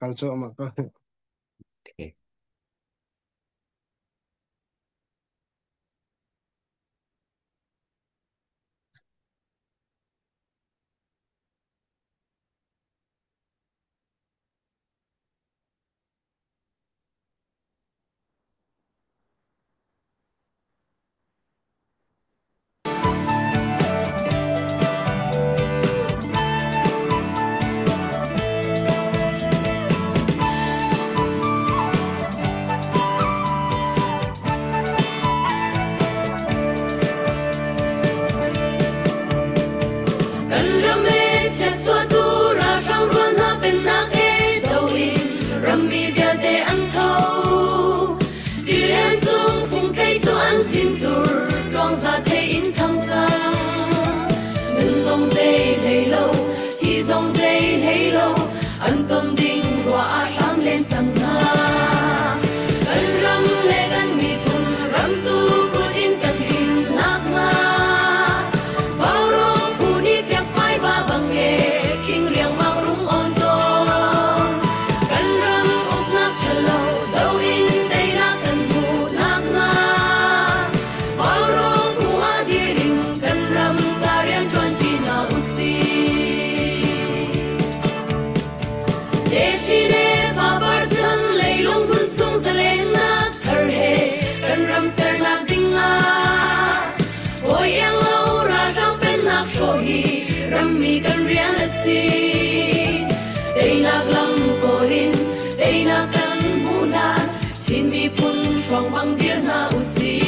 kalcho ma ko Okay. Kan rame chat xóa tu ra rong ruan ha bên na e đầu in ram mi via te an thâu đi liên dung phung cây cho an thiên tur rong ra te in thăng giang ngân sông dây lấy lâu thì sông dây lấy lâu an tôn đinh roa sáng lên chẳng nga kan ram le kan mi kun ram tu kun in kan hin nak nga vào rong pu đi phiạc phai và bằng nghề kinh riêng mang rung on ton kan ram uk nak chalo đâu in đây na kan pu nak nga vào rong pu a đi ring kan ram sa rian tuan ti na usi để chi để và bar chân lấy lung hun sung sa lên na thar he kan ram ser nak ding a ôi yang lâu ra trong bên nạc sổ hi ram mi kan rian la si đây nak lam ko hin đây nak kan mu na xin mi pun swang bang dir na usi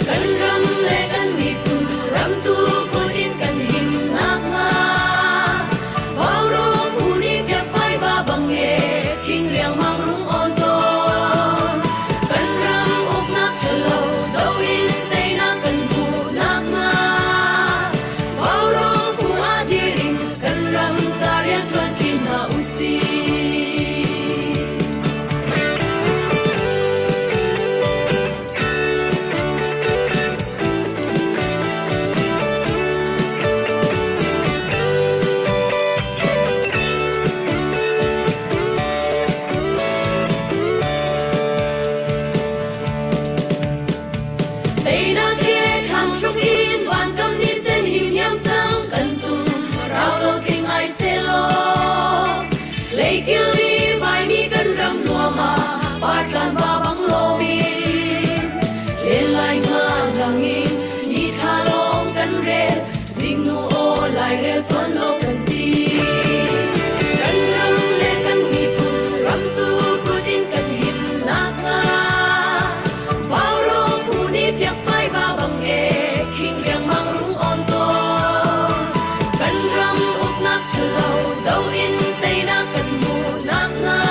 kan ram le kan mi pun ram tu ko in kan him nak nga vào rong pu ni phiak phai và bằng nghề kinh riêng mang rung on ton kan ram uk nak chalo đâu in đây na kan pu nak nga vào rong pu a đi ring kan ram sa rian tuan ti na usi đây đã kia thằng sung in van cầm đi sen him hiam sang cần tung rao đâu tình ai sẽ lo lấy kia đi vai mi cần răng lúa mà bắt lan và băng lô bin lên lại ngơ ngang in đi tha long cần rel ding nu ô lại rel tuan lô cần đi cần răng lên cần mi pun ram tu cô tin cần him nak nga vào rong pu ni phiak phai và bằng nghề kinh riêng mang rung on ton kan ram uk nak chalo đâu in tây na kan mu nak nga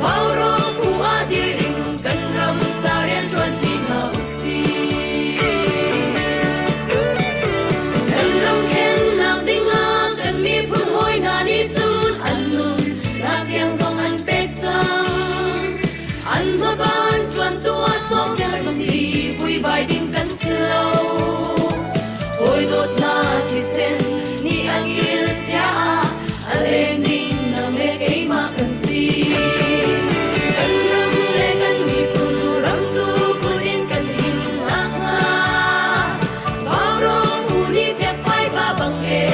vào rong pu a đi ring kan ram sa rian tuan ti na usi kan ram khen nak ding a kan mi phun hoi na ni chun an nun nak yang song an pek chang an ma ban tuan tua song yang song si vui vai ding kan slow ôi đốt na thì sen ni an il chia a le ning na me ke ma kan si kan ram le kan mi pun ram tu kun in kan him nak nga vào rong pu ni phiak phai và bằng nghề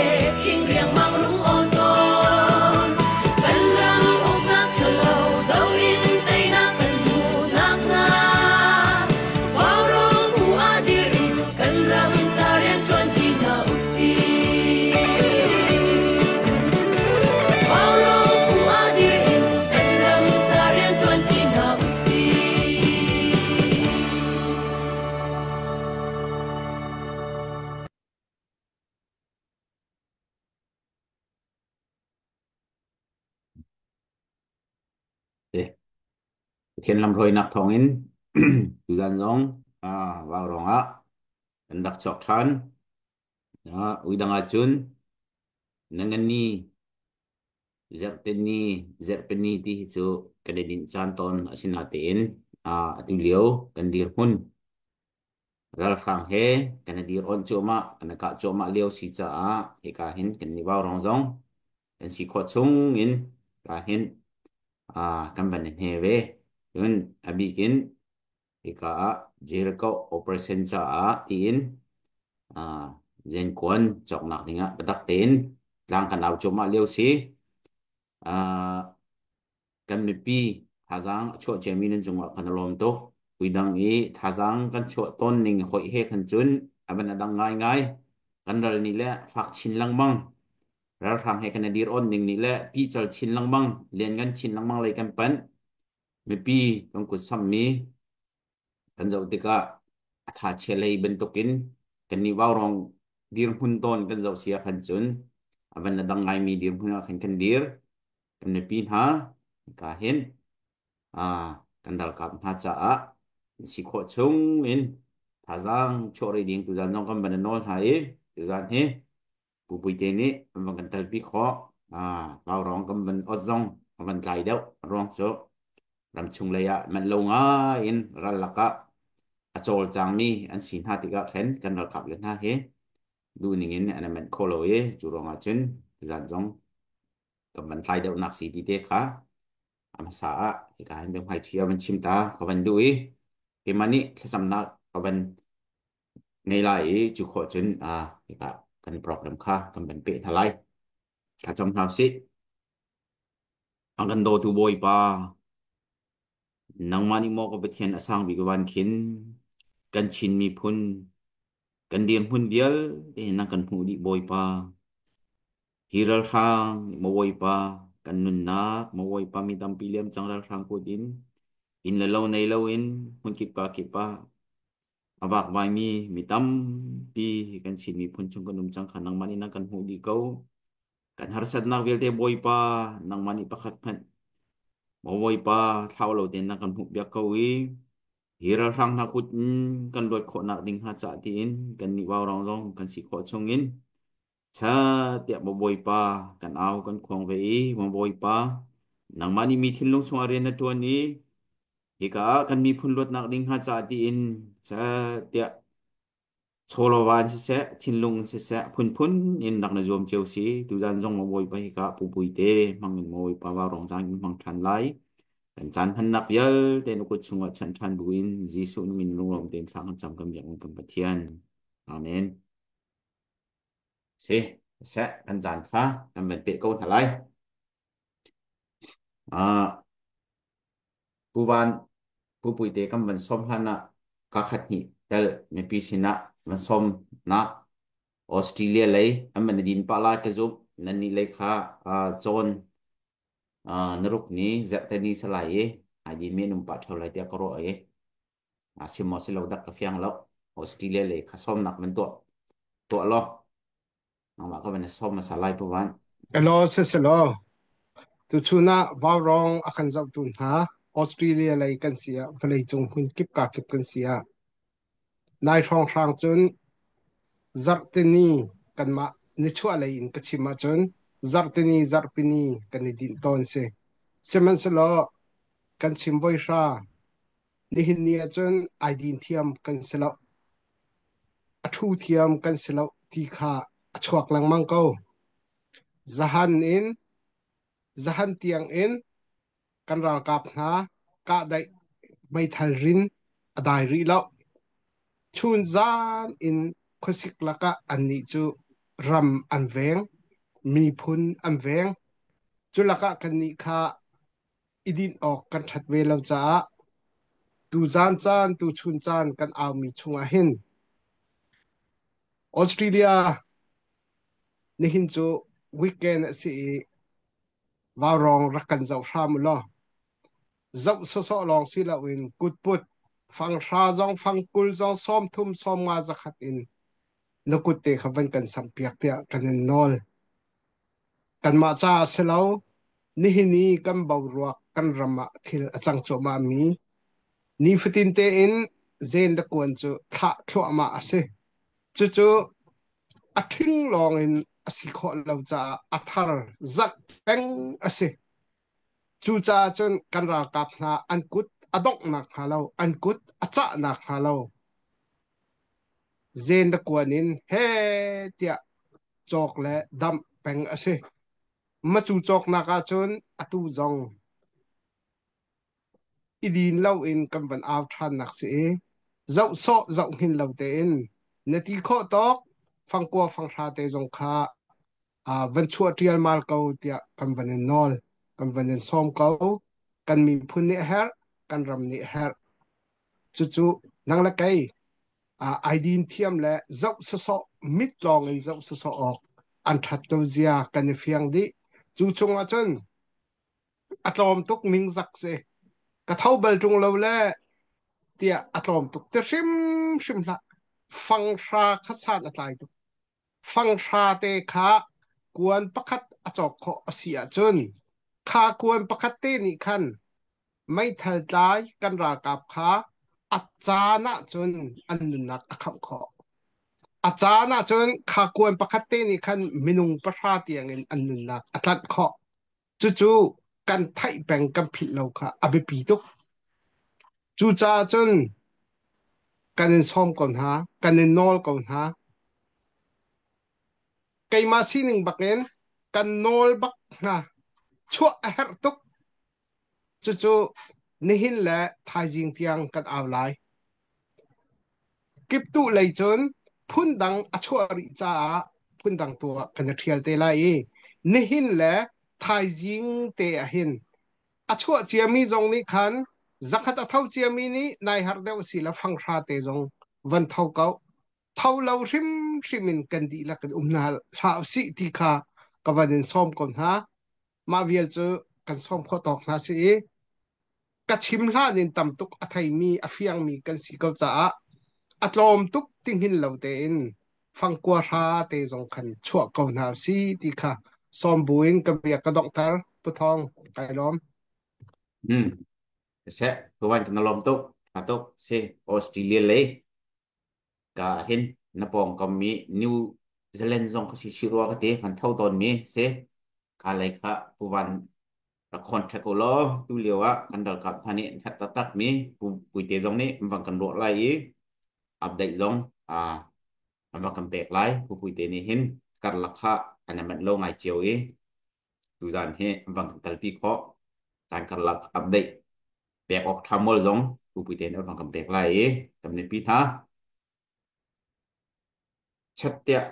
kinh riêng mang rung on ton kan ram uk nak chalo đâu in tây na kan mu nak nga vào rong pu a đi ring kan ram sa rian tuan ti na usi vào rong pu a đi ring kan ram sa rian tuan ti na usi Để khiến làm rồi nạp thong in tu gian rong vào rong á anh đặc chọc than ui đăng a chun nangan ni zerpeni ti chu kanedin chan ton asin atin ating liu kan dir hun ral khang he kan dir on chu ma kan ka chu ma liu si cha he ka hin kan ni vào rong rong kan si kho chung in kahin kan ban heve yun abikin ika Jericho operation cha tin jen kuan chok nak dinga badak tin lang kan au chuma liu si kan mi pi thazang cho chemin jungwa kan lom to widang i thazang kan cho ton ning hoi he khan chun aban adang ngai ngai kan ral ni le phak chin lang bang ral thang he kan dir on ning ni le pi chal chin lang bang len gan chin lang bang lai kan pan mi pi kan ku sam mi kan zau tika tha chelei bentukin kan ni warong dir hun ton kan zau sia khan chun aban adang ngai mi dir hun khan kan dir kan mi pi ha ka hin kan dal kap ha cha si kho chung in tha giang cho ri ding tu jan jong kan ban nol thai tu jan he pu pui te ni ban kan tal pi kho vào rong kan ban ot jong ban kai deu rong so ram chung le ya man lo nga in ral la ka a chol chang mi an sin ha ti ga khen kan dal kap le na he du ning in an man kho lo ye chu rong a chen tu jan jong kan ban kai deu nak si ti te kha sa thì cả anh bên hai chia bên chim ta có bên đuôi cái mà ní cái sắm nát có bên ngày lại chịu khó chân thì cả cần problem khác cần bên bể thay lại cả trong học sĩ ang cần đồ tu bôi pa nang mani mo có biết hiện sang bị cái ban khiến cần chín mi phun cần điền phun điel để nang cần phun đi bôi pa hiral sang mo bôi pa cần nun nak mo bôi pa mi dam pilem changal sang ko din in la lâu này lâu in hun kipa avak vai mi tam pi kan chin mi phun chung kan chang khanang mani na kan hu di ko kan harsat nak velte boy pa nang mani pakhat phan mo boy pa thau lo ten na kan hu byak ko wi hira rang na kut kan lot kho nak ding ha cha tin kan ni waw rong rong kan si kho chung in cha tiap mo boy pa kan au kan khong ve mo boy pa nang mani mi thin long sung are na to ni ika kan mi phun lot nak ding ha cha ti in cha tia cholo wan se thin lung se phun phun in nak na zom cheu si tu jan jong mo boi pa ika pu pui te mang min moi pa wa rong jang mang than lai kan chan han nak yel te no ko chunga chan than buin jisu min lung rom ten thang cham kam yang kam pathian amen si se kan jan kha kan ben pe ko thalai pu van pu pui te kam ban som hana ka khat ni tel me pi sina man som na Australia lấy anh mình đi pa la cái giúp nên đi lấy khá chọn nước ní dẹp tay đi sẽ lại ai đi miền Nam Bắc thôi lại tiếc có rồi xem mà sẽ lâu đặc cái phiang lâu Australia lấy khá xóm nặng mình tuột tuột lo nó mà có bên xóm mà sẽ lại bộ văn Hello, hello. Tu chuna varong akan zau tun ha. Australia lai kan sia, valai chung hun kip ka kip kan sia. Nai thong thang chun zarteni kan ma ni chua lai in kachima chun zarteni zarpini kan ni din ton se. Seman selo kan chimboi sha ni hin nia chun idin thiam kan selo. Athu thiam kan selo ti kha achuak lang mang ko. Zahan tiang in kan ral kap na ka dai mai thal rin adai ri lo chun zan in khosik laka ani chu ram an veng mi phun an veng chu laka kan ni kha idin ok kan that ve lo cha tu zan chan tu chun chan kan aw mi chunga hin Australia ni hin chu weekend si warong rakan zau tham lo dẫu số số lòng xí là win cút bút phang sa dòng phang kul dòng xóm thum xóm nga za khát in nó cút tê khá vẫn cần sắm piak tê cần in nol cần mà cha xí lâu ni hi ni cần bầu ruột cần rama thil achang cho ma mi ni fitin tê in zen da kuan chu tha thua ma ase chu chu a thing long in asi kho lo cha athar zat peng ase chu cha chun kan ra kap na an kut adok nak halo an kut acha nak halo zen da kuanin he tia chok le dam peng ase mà chú chọc naka chun atu zong idin lâu in cầm vận ao than nạc sĩ dậu sọ dậu hin lâu tế in nè tí khó tóc phang qua phang ra tế zong kha vẫn chua trial mal câu tia cầm vận in nol cầm vận in som câu cần mi phun nệ her cần ram nệ her chú chú năng là cái idin thiam lệ dậu sọ sọ mít long in dậu sọ sọ ọc an thật đâu zia cần phiang đi chú chung à chân atom tuk ming zak se ka thau bel tung lo le tia atom tuk te rim la phang ra khat san atlai tu phang ra te kha kuan pakhat achok kho asia chun kha kuan pakhat te ni khan mai thal tlai kan ra kap kha achana chun annunak akham kho achana chun kha kuan pakhat te ni khan minung pasha tiang in annunak atlat kho chu chu kan thai beng kan phit lo kha abi pi tuk chu cha chun kanin som kon ha kanin nol kon ha cây ma xin ning baken kan nol bak na chua her tuk chu chu nihin la thai jing tiang kan aw lai kip tu lei chun phun dang achua ri cha phun dang tu kan thial te lai nihin la thai jing te a hin achua chiami zong ni khan zakhat a thau chiami ni nai har deuh si la phang kha te zong van thau kau thâu lâu rim mình cần đi là cần na thảo sĩ thì kha cái vấn đề xóm còn ha mà việc cho cần xóm khó tọc na sĩ cái chim la nên tầm tục à thầy mi à phiang mi cần sĩ câu trả à lom tục tình hình lâu tên phang qua ra tê dòng khẩn chua câu na sĩ thì kha xóm buin cái việc cái động tác bút thong cái lom sẽ tuan kena lom tuk atuk si Australia le ka hin napong kami New Zealand zong kasi shirwa ka te kan thau ton mi se ka lai kha tuan ra contact ko lo tu liwa kan dal kap thani khat tak mi pui te zong ni mwang kan ro lai update zong mwang kan pek lai pui te ni hin kar lakha anamat lo ngai chiu tu zan he mwang kan talpi kho kan kar lak update bẹc hoặc tham mô giống cụ bị tên ở bằng cầm bẹc lại cầm nên pi tha chất tiệt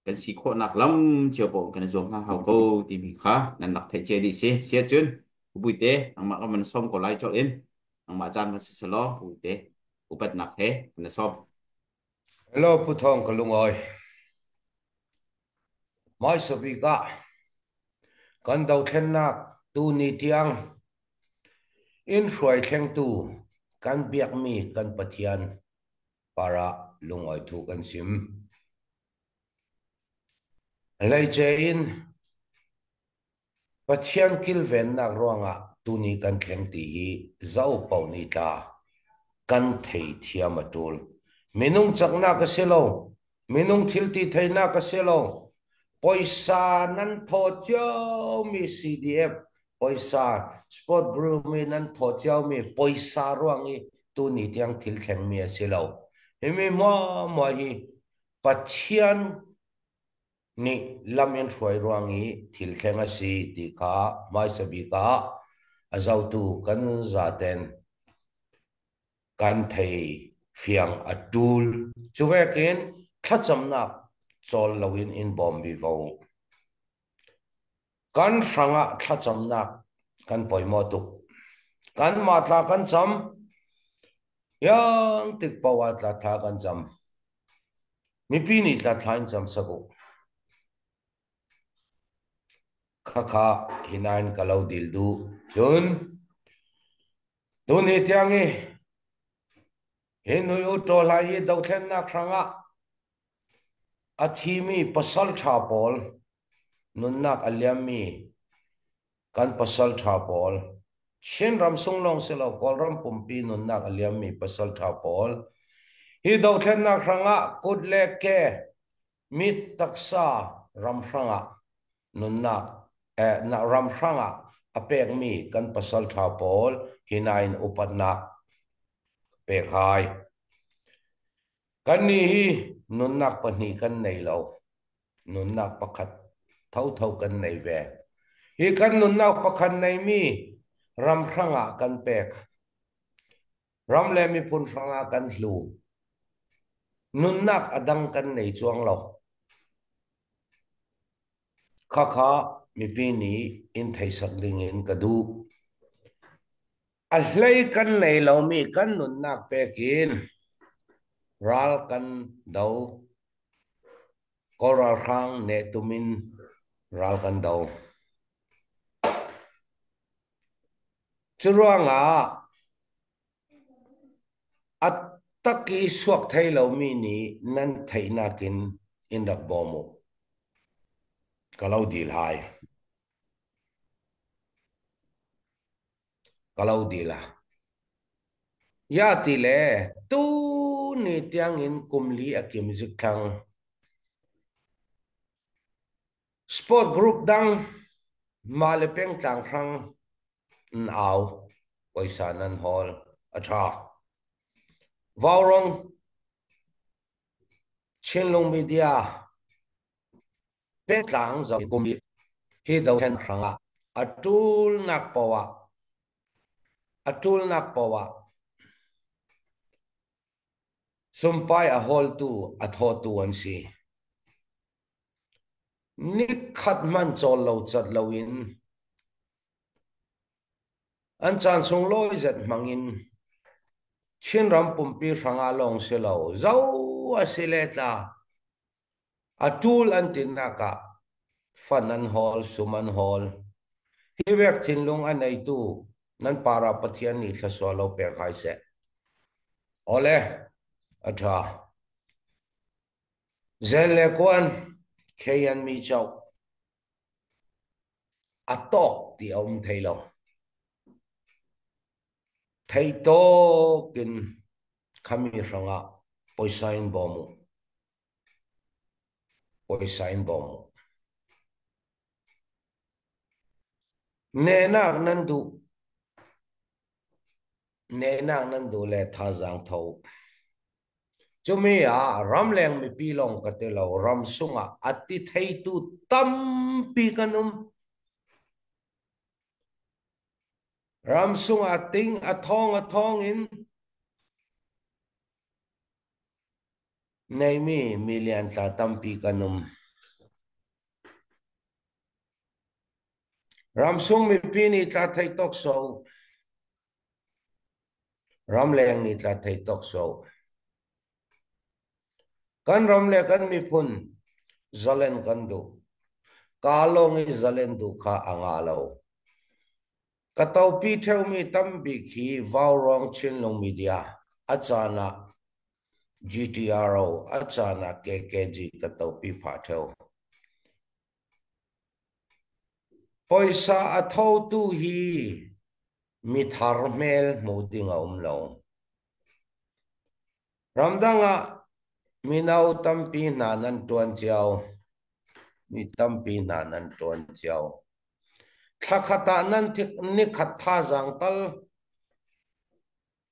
cái sĩ khó nặng lắm chiều bộ cái giống hàng hậu câu thì mình khá nên nặng thể chế đi xe chuyên cụ bị tế ang mà mình xong có lại cho lên ang mà chan mình sẽ lo cụ tế cụ bật nặng thế mình xong hello pu thong kalung oi mai sabi ka kan dau thlen nak tu ni tiang in hruai thleng tu kan biak mi kan pathian para lungoi thu kan sim lei che in pathian kil ven nak ronga tu ni kan thleng ti hi zau pau ni ta kan thei thiam atul minung chakna ka selo minung thilti theina ka selo poisa nan tho chau mi CDF poisa sport group mi nan tho chau mi poisa ruangi tu ni tiang thil thleng mi selo hemi mo hi pathian ni lamen thoi ruangi thil thlenga si ti kha mai sabi ka azau tu kan za ten kan thei phiang atul chuwekin thacham chol lawin in bombi vo kan franga thacham nak kan poimo tu kan ma tla kan cham yang tik pawa tla tha kan cham mi pi ni tla thain cham sago kha hinain kalau dil du chun tu ni tiangi he noi u to lai dau thlen na khranga athimi pasal tha pol nunnak alyami kan pasal tha pol chen ram sung long selo kolram pumpi nunnak alyami pasal tha pol hi dau thlen na khranga kut le ke mit taksa ram khranga nunnak na ram khranga apek mi kan pasal tha pol hinain upatnak pek hai kan ni hi nunnak pani kan nei lo nunnak pakhat thau kan nei ve hi kan nun nak pakhan nei mi ram hranga kan pek ram le mi phun hranga kan hlu nun nak adang kan nei chuang lo kha kha mi pi ni in thei sak ding in kadu a hlei kan nei lo mi kan nun nak pekin ral kan dau koral khang ne tumin ral kan dau churuanga at taki suak thei lo mi ni nan thei nakin in rak bomu kalau dil hai kalau dila ya ti le tu ni tiang in kumli akim zikang sport group dang malepeng tlang khang au paisa nan hol acha Vaurong Chinlong media petlang zo kumbi hi do hen khanga atul nak pawa sumpai a hol tu a tho tu an si nik khat man chol lo chat lo in an chan sung loi zat mangin chin ram pumpi ranga long se lo zau a sileta atul an tin naka fanan hall suman hall hi vek thin lung an ei tu nan para pathian ni thla so lo pe khai se ole atha zen le kwan khayan mi chau atok ti om thailo thei to kin khami ranga poisain bomu nenak nan du le tha jang tho chumi a ramleng mi pilong katelo ram sunga ati thei tu tam pi kanum ram sunga ting athong in nei mi million tla tam pi kanum ram sung mi pi ni tla thei tok so ramleng ni tla thei tok so kan ramle kan mi phun zalen kan du kalong i zalen du kha anga lo katau pi theu mi tam bi khi vaurong Chinlong media achana GTRO achana KKG katau pi pha theu poisa athau tu hi mi thar mel mo dinga lo ramdanga minau tampi nanan tuan chiao mi tampi nanan tuan chiao thakata nan thik ni khatha jang tal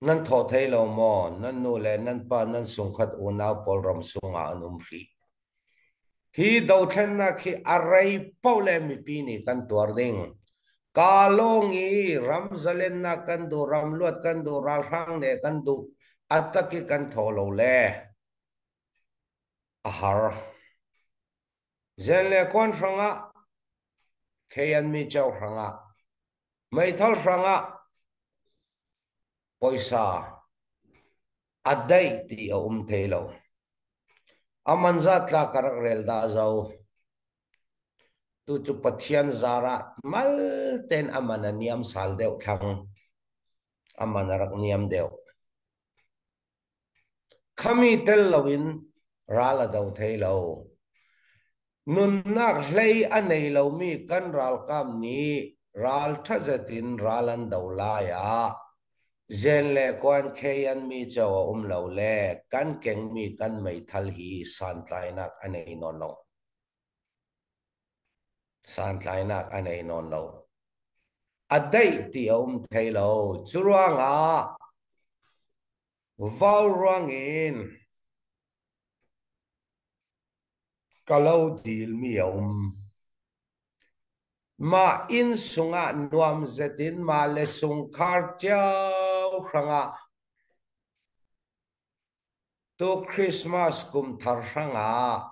nan tho thei lo mo nan nu le nan pa nan sung khat una pol ram sunga anum ri hi do then na khi arai paule mi pi ni kan tuar ding kalongi ram zalen na kan du ram luat kan du ral rang ne kan du ataki kan tho lo le ahar zen le kon ranga khayan mi chau ranga mai thal ranga poisa adai ti thelo amanzat la karak rel da zau tu chu pathian zara mal ten amana niam sal deu thang amana rak niam deu khami tel lawin rala dau thelo nun nak hlei anei lo mi kan ral kam ni ral thazatin ralan daula ya zen le kwan khayan mi chaw lo le kan keng mi kan mai thal hi san tlai nak anei non lo san tlai nak anei non lo adai ti thailo churuanga vaurangin kalau dil mi ma in sunga nuam zetin ma le sung khar chau hranga to Christmas kum thar hranga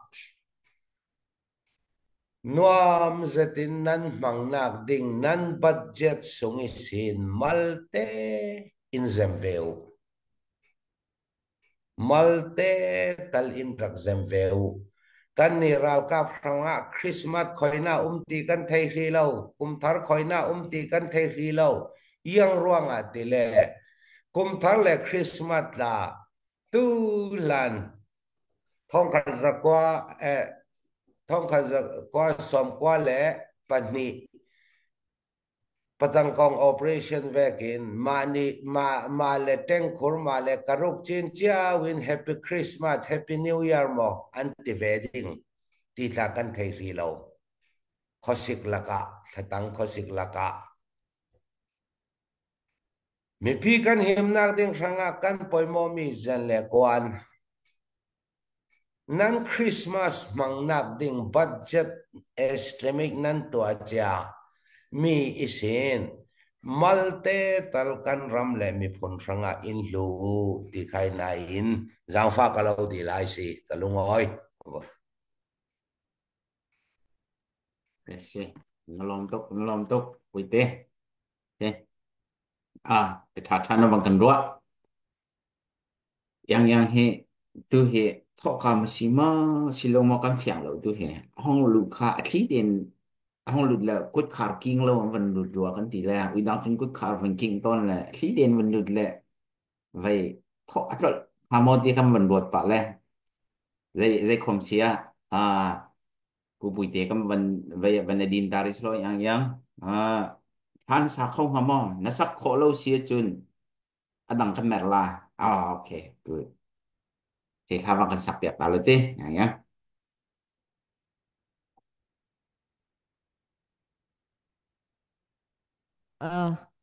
nuam zetin nan mangnak ding nan budget sungi sin malte in zemveu malte tal in rak zemveu kan ni ral ka hranga Christmas khoina ti kan thei hri lo kum thar khoina ti kan thei hri lo yang ruanga tile kum thar le Christmas la tu lan thong kha zakwa thong kha zakwa som kwa le pani patang kong operation vekin ma le teng khur ma le karuk chin chia win happy Christmas happy new year mo anti wedding ti ta kan thei ri lo khosik laka thatang khosik laka mi pi kan him nak ding ranga kan poimo mi zen le kwan nan Christmas mang nak ding budget estimate nan to acha mi isin malte talkan ramle mi phun ranga in lu ti khai na in zang fa ka lo di lai si kalungoi Pesi ngelom tok wite cái thà thà nó bằng cần đua yang he tu he thọ cam xí lâu mà căn phiền lâu tu he hong lục khá khí điện hong lục là cốt khár kinh lâu vẫn lục đùa căn tỷ là without những cốt khár vẫn kinh tôn là khí điện vẫn lục là vậy thọ rất hà mô thì cam vẫn lục bả là dây không xía cụ bùi tế cam vẫn vậy vẫn là din tari slo yang than sa không hà mô nó sắc khổ lâu xía chun adang kan merla okay good thì thà bằng sắp biệt vào tê nhá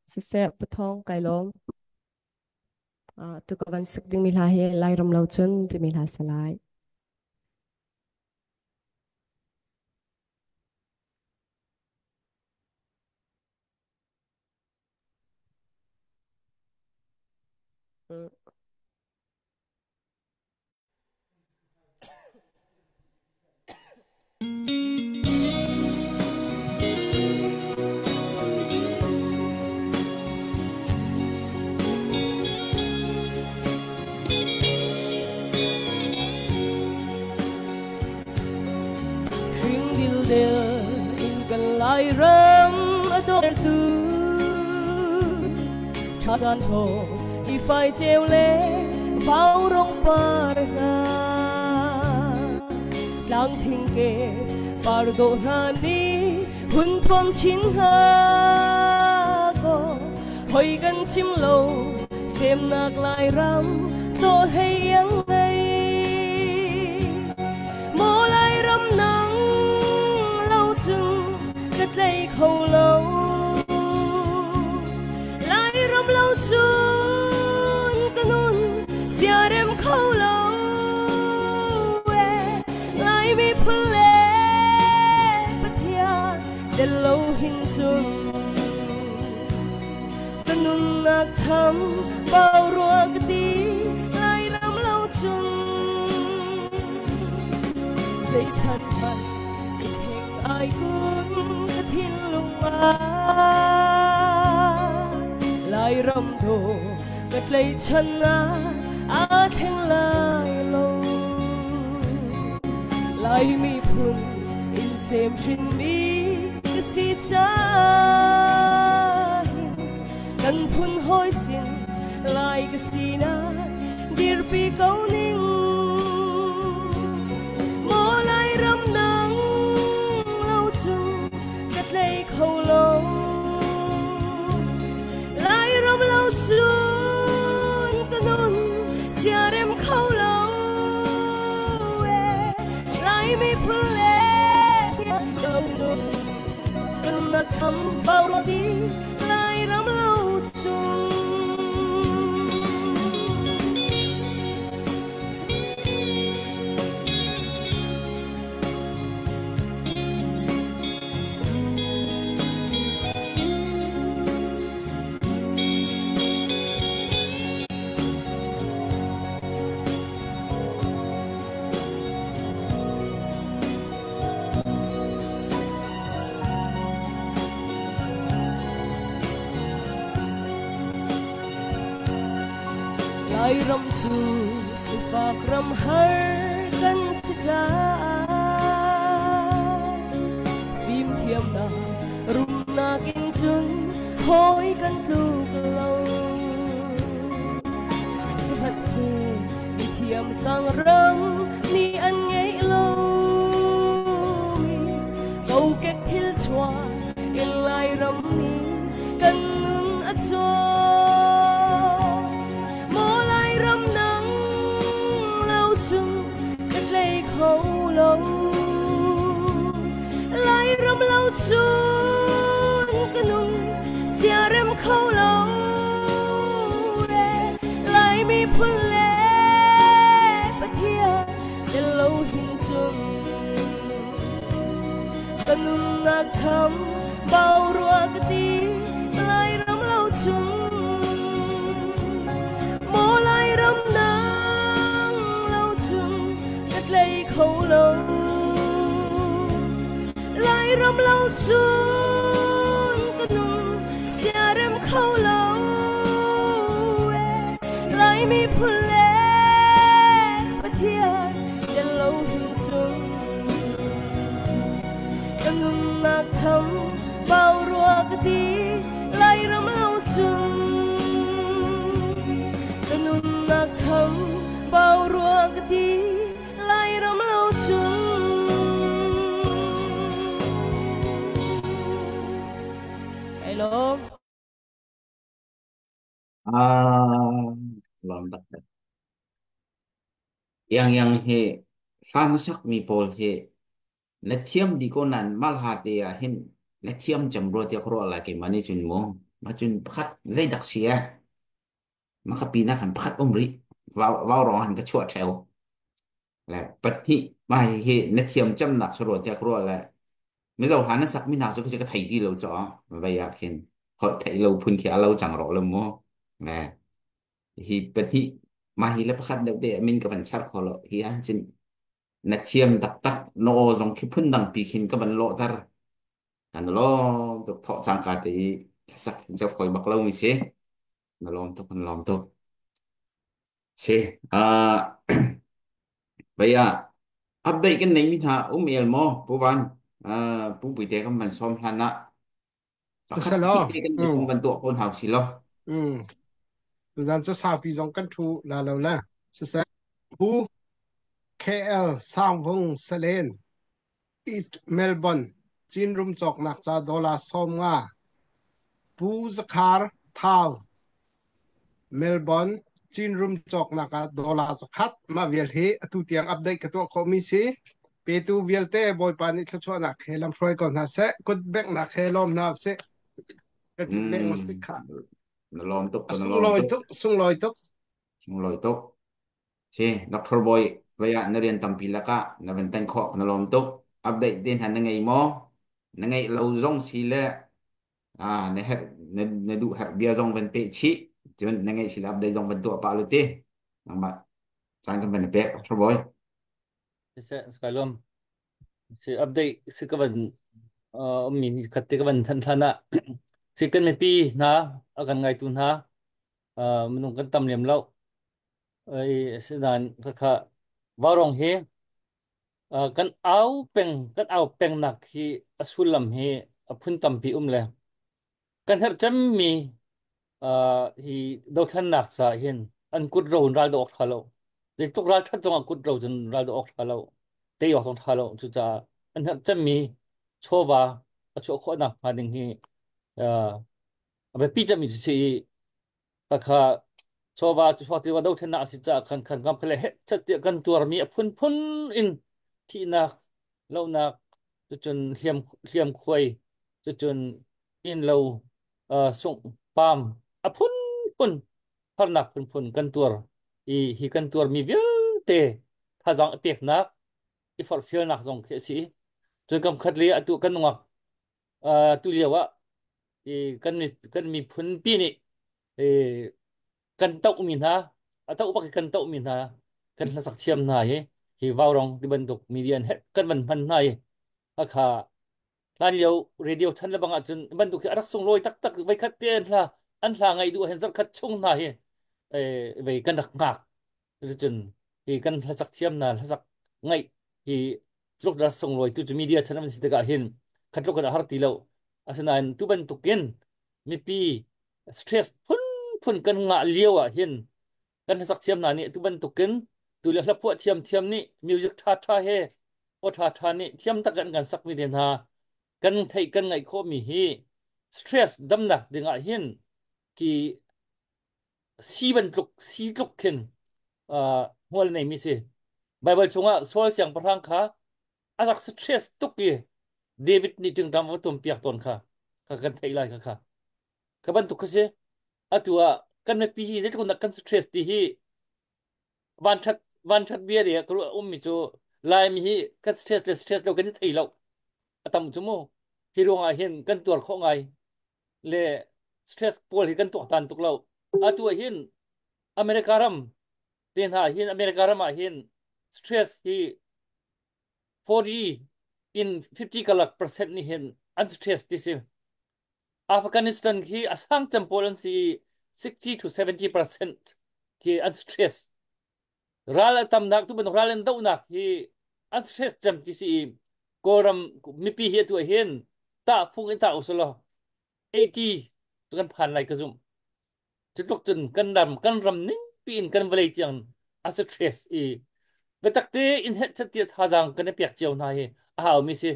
sẽ bắt thong cái lom tụi các bạn sức đi mình hay lại rom lâu chân thì mình hay sẽ lại lại râm đôi tư cha gian thô y phải treo lê vào rong parga lang thinh kê pardo hani hun thom chin ha ko hoi gan chim lâu xem nạc lại râm to hay yang ngay mô lại râm nắng lâu chừng lấy khâu lâu lại râm lâu chun kanun chia đêm khâu lâu lại mi phun lệ bất thia để lâu hình chun kanun nạc thắm bao ruộng đi lại râm lâu chun dây thật mặt ai cũng thiên lung lại râm thô gật lấy chân thèn lại lâu lại mi phun in xem trên mi cái gì cha cần phun hối xin lại cái gì na dir pi câu ninh mô lại râm nắng lấy khâu lâu lại râm lâu chun kanun chia đêm khâu lâu lại mi phun lệ đầu chun kanun nát thắm bao rồi đi lại râm lâu chun lai ram chu si fak ram har kan si cha phim thiam na rum na kin chun hoi kan tu lo su hat se mi thiam sang ram ni an ngei lo mi câu kek thil chua in lai ram ni kan nun a cho mo lai ram nang lau chung kat lei khâu lo lai ram lau chun kan nun sia rem khâu lo re lai mi phun le pathia del lo hin chung kan nun na tham bao ruột tí lai ram lau chung mô lai ram nang lau chung cất lấy khâu lâu lai ram lau chung cất nung xia rem khâu lâu lai mi phun lệ bất thiên đến lâu hình chung kan nun na tham bao ruột tí lai ram lau chung kan nun na tham bao ruột tí lai ram lau chung hello lom dak yang he ham sak mi pol he na thiam di ko nan mal ha te a hin na thiam jam ro te kro la ke mani chun mo ma chun phat zai dak sia ma kha pi na kan phat ri vào ro han ka chua theo la pat hi ma he na thiam cham nak so ro te kro la mi zo han sak mi na so ka thai di lo cho va ya khin ho thai lo phun khia lo chang ro lo mo nè hi pat hi ma hi la phat de de min ka ban char kho lo hi an chin na thiam tak tak no zong ki phun dang pi khin ka ban lo tar kan lo tok tho chang ka ti sak jaf khoi bak lo mi se na lom to se bây giờ update cái này mi tha el mo pu van pu bi te kan ban som hlan na sa lo cái kan pu ban to kon hau si lo tu zan cha sa pi zong kan thu la lo la sa pu KL sang vong salen East Melbourne chin rum chok nak cha dola som nga pu zakhar thao Melbourne chin room chok naka dola zakhat ma vial he atu tiang update ka to khomi si pe tu vial te boy pani thlo na khelam froi ko na se kut bek na khelom na se ka chik le ngostik kha nó lom tuk nó sung lom loi tuk tuk sung loi tuk sung loi tuk si Dr. Boy bây giờ nó riêng tầm pi la ka nó vẫn tan kho nó lom tuk update đến hàng ngày mo ngày lâu zong si le nó hết nó đủ hết bia zong vẫn pe chi chứ ngày si la update zong vẫn tua pa lu te nang ba sang cái vấn đề Dr. Boy sẽ Skylum sẽ update sẽ các bạn mình khát cái bạn thân thân ạ sẽ cần mấy pi na akan ngày tu na mình cần tâm niệm lâu ấy sẽ đàn các khá vào rong he kan au peng nak hi asulam he apun tam pi le kan her cham mi hi do khan nak sa hin an kut ro ral do ok thalo de tuk ral that jong kut ro jun ral do ok thalo te yo song thalo chu cha an her cham mi chowa a cho kho nak ma ding hi abe pi cham mi chi ka kha chowa chu fa ti wa do khan na si cha khan khan gam khle he chat ti kan tur mi phun phun in thi nak lo nak chu chun hiam khoi chu chun in lo sung pam a phun phun har nak phun phun kan tur hi kan tur mi viu te tha jang pek nak I for feel nak jong khe si chu kam khat le atu kan ngak tu lewa kan mi phun pi ni e kan tau min ha atau ba kan tau min ha kan la sak thiam na hi vào rong di ban duk median het kan ban man nai a kha radio chan la bang chun ban duk arak sung loi tak tak vai khat ten la an la ngai du hen zar khat chung na về căn đặc ngạc rồi chừng thì căn là sắc thiam là sắc ngay thì lúc đó xong rồi tu media channel mình sẽ gặp hin khát lúc đó har ti lo asan tu ban tu ken mi pi stress phun phun căn ngạ liêu à hin căn sắc thiam là nè tu ban tu ken tu le hla pu thiam thiam ni music tha tha he o tha tha ni thiam ta kan sak mi den ha kan thei kan ngai kho mi hi stress dam na dinga hin ki si ban tluk si tluk ken hol nei mi se bible chunga sol siang parang kha azak stress tuki david ni ting dam tum piak ton kha ka kan thei lai kha ka ban tu kse atua kan me pi hi je kun kan stress ti hi van that bia ria kru mi chu lai mi hi kan stress lo kan thei lo atam chu mo hi ronga hin kan tur kho ngai le stress pol hi kan tu tan tuk lo atua hin america ram tin ha hin america ram hin stress hi 40 in 50 kalak percent ni hin unstress tisim afghanistan ki asang champolan si 60 to 70% ki unstress ral tam nak tu ben ralen dau nak hi unstress jam tisi koram mi pi hi tu hin ta phung in ta usolo 80 tu kan phan lai ka zum chutok chun kan ram ning pin kan velai chiang unstress i betakte in het chatiat hazang kan piak chiao na hi a haw mi si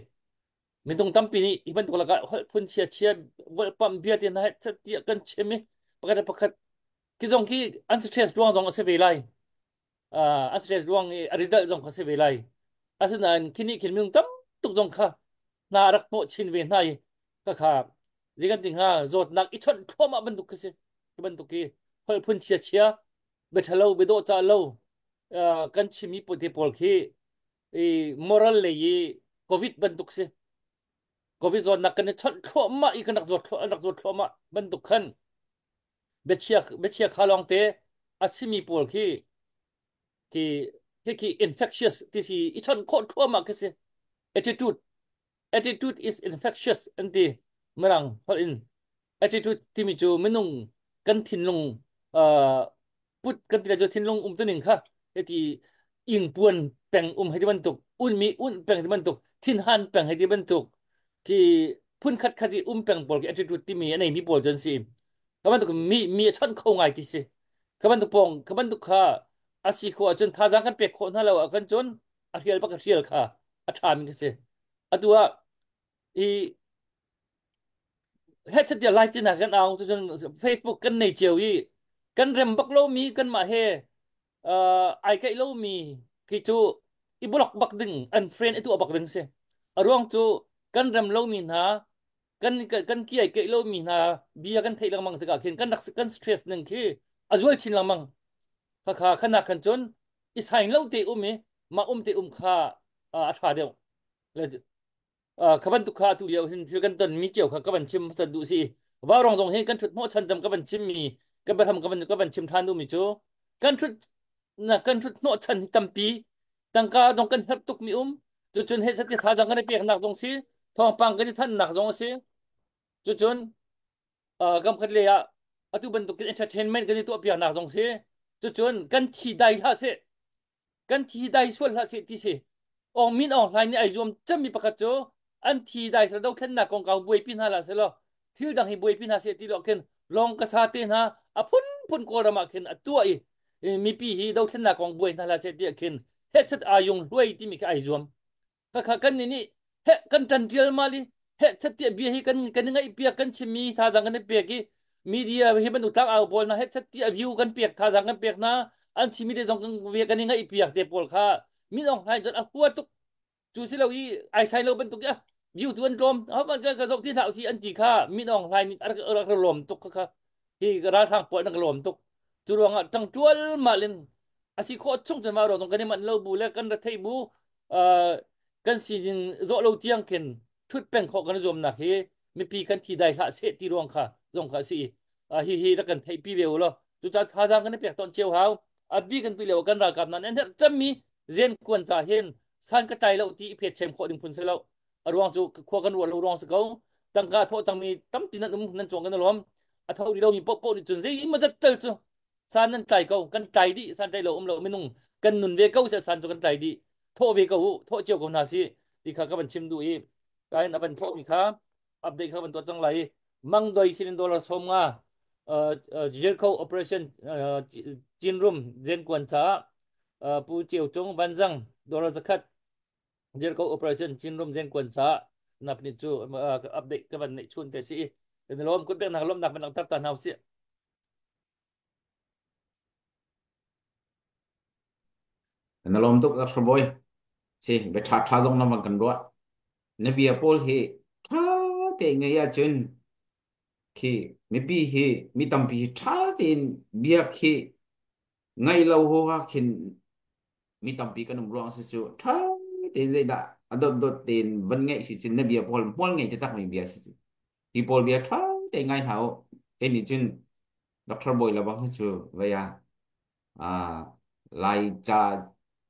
min tung tampi ni iban tu laka hol phun chia chia wal pam bia tin het chatia kan chemi pakat ki jong ki unstress duang jong ase velai unstress duang a result jong ase velai asan kini kin min tam tuk jong kha na rak no chin ve nai ka kha jigan ting ha zot nak i chon thoma ban duk kase ban duk ki hol phun chia chia bethalo bedo cha lo kan chimi pote pol khi moral le yi covid ban duk se covid zon nak kan chon thoma i kan nak zot thoma ban duk khan bechia khalong te achimi pol khi ki infectious ti si i chon kho thoma kase attitude attitude is infectious anti marang hol in attitude ti mi chu menung kan thin long put kan ti la jo thin long tuning kha eti ing puan peng hai di bantuk mi peng di bantuk thin han peng hai di bantuk ki phun khat khati peng bol ki attitude ti mi anei mi bol jon si kaban tuk mi chon khau ngai ti si kaban tuk pong kaban tuk kha asi kho chon tha jang kan pe kho na lo kan chon a rial ba ka rial kha a tha mi se atua i hết chất địa live trên là cái nào trên Facebook cái này chiều y cái rem bắc lâu mi cái mà he ai cái lâu mi khi chú i block bắc đinh unfriend itu bắc đinh se ruang chú cái rem lâu mi na cái kia cái lâu mi na bia cái thấy lang mang tất cả khi cái stress nâng khi azul chin lang mang kha khana khan chon i sign lâu te mi ma te kha a tha deu kaban tu kha tu liao hin thil kan ton mi chiao kha kaban chim sa du si wa rong rong he kan thut mo chan jam kaban chim mi kan ba tham kaban chim than du mi chu kan thut no chan hi tampi tangka dong kan hat tuk mi chu chun he sat tha jang kan pek nak dong si thong pang kan than nak dong si chu chun kam khat le ya atu ban tu entertainment kan tu pek nak dong si chu chun kan thi dai ha se kan thi dai sual ha se ti se ong min ong lai ni ai zoom cham mi pakat chu an thi dai sa do khen na kong ka buai pin hala se lo thil dang hi buai pin ha se ti lo ken long ka sa te na a phun ko ra ma ken atua i mi pi hi do khen na kong buai hala se ti ken he chat a yung luai ti mi ka ai zoom ka kan ni he kan tan tial mali he chat ti bi hi kan ngai pia kan chimi tha jang kan pe ki media hi ban utak a bol na he chat ti view kan pek tha jang kan pek na an chimi de jong kan ve kan ngai pia te pol kha mi ong hai jot a huat tuk chu si lo i ai sai lo ban tuk ya view tu an rom ha ba ka zok ti thau si an ti kha mi ong hai ni ar lom tuk kha hi ka ra thang pol nang lom tuk chu rong a tang tual malin asi kho chung chen ma ro tong kan man lo bu le kan da thei bu kan si jing zo lo tiang ken thut peng kho kan zom na he mi pi kan thi dai kha se ti rong kha zong kha si hi ra kan thei pi ve lo chu cha tha jang kan pe ton cheu hau a bi kan tu le kan ra kap nan en cham mi zen kwan cha hen san ka tai lo ti phe chem kho ding phun se lo arwang chu kho kan lo rong se ko tang ka tho tang mi tam tin nan chong kan lom a thau di lo mi pop ni chun ze ma jat tel chu san nan tai câu kan tai đi san tai lo minung kan nun ve câu sẽ san cho kan tai đi thô về câu thô chiều câu nào si thì khá các bạn chim đuổi cái nào bạn thô thì khá update các bạn tôi trong lại mang đôi xin dollar som nga Jericho operation chin room gen quan cha pu chiều chung van răng dollar zakat Jericho operation chin room gen quan cha nạp ni chu update các bạn này chun thế si nên lom cút bên nào lom nạp bên nào tắt tàn nào si nó lom tục các boy si be tha zong nam kan ro ne bia pol hi tha te nge ya chun khi mi bi hi mi tam pi tha tin bia khi ngay lâu ho ha khin mi tam pi kan ro si chu tha te zai da adot dot ten van nge si chin ne bia pol nge te tak mi bia si ti pol bia tha te ngai hao en ni chun doctor boy la bang chu ve ya à lai cha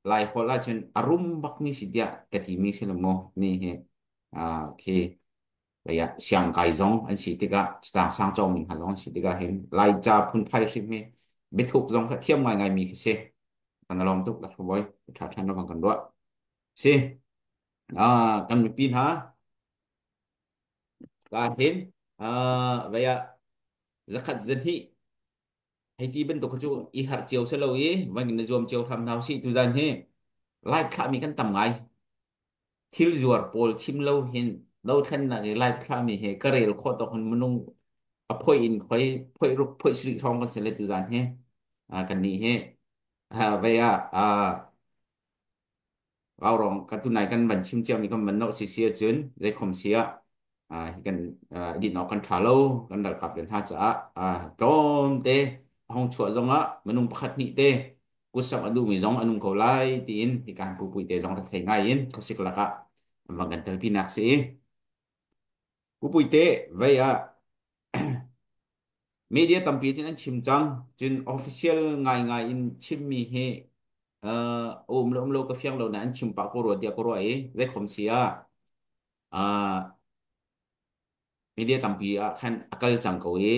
lai khola chen arum bak ni si dia ka thi mi sin mo ni he khi bây giờ xiang kai zong anh chỉ tiga ta sang trong mình hàng zong chỉ tiga hen lai cha phun phai shi mi biết thuộc zong ka thiam ngày ngày mi se kan long tuk la boy tha than nó bằng kan do se kan mi pin ha ka hen bây giờ zakat dân hi hay thì bên tục chu i hạt chiều sẽ lâu ý và nhìn zoom chiều tham nào si tu gian he like khá mi kan tầm ngay thil zuar pol chim lâu hin lâu thân là cái like khá mi he karel kho to hun munung a phoi in phoi ruk phoi sri thong kan se le tu gian he kan ni he vậy vào rong cái tu này kan ban chim chiam mi kan ban no si sia chun dei khom sia kan di no kan thalo kan dal kap den ha cha tom te hong chua zong á menung pakhat ni te kusam adu mi zong anung ko lai tin hi kan pu pui te zong ta thai ngai in ko sik laka mang kan tel pinak si pu pui te vậy media tampi chin an chim chang chin official ngai ngai in chim mi he lo ka fiang lo na an chim pa ko ro dia ko ro ai ve khom sia media tampi khan akal chang ko e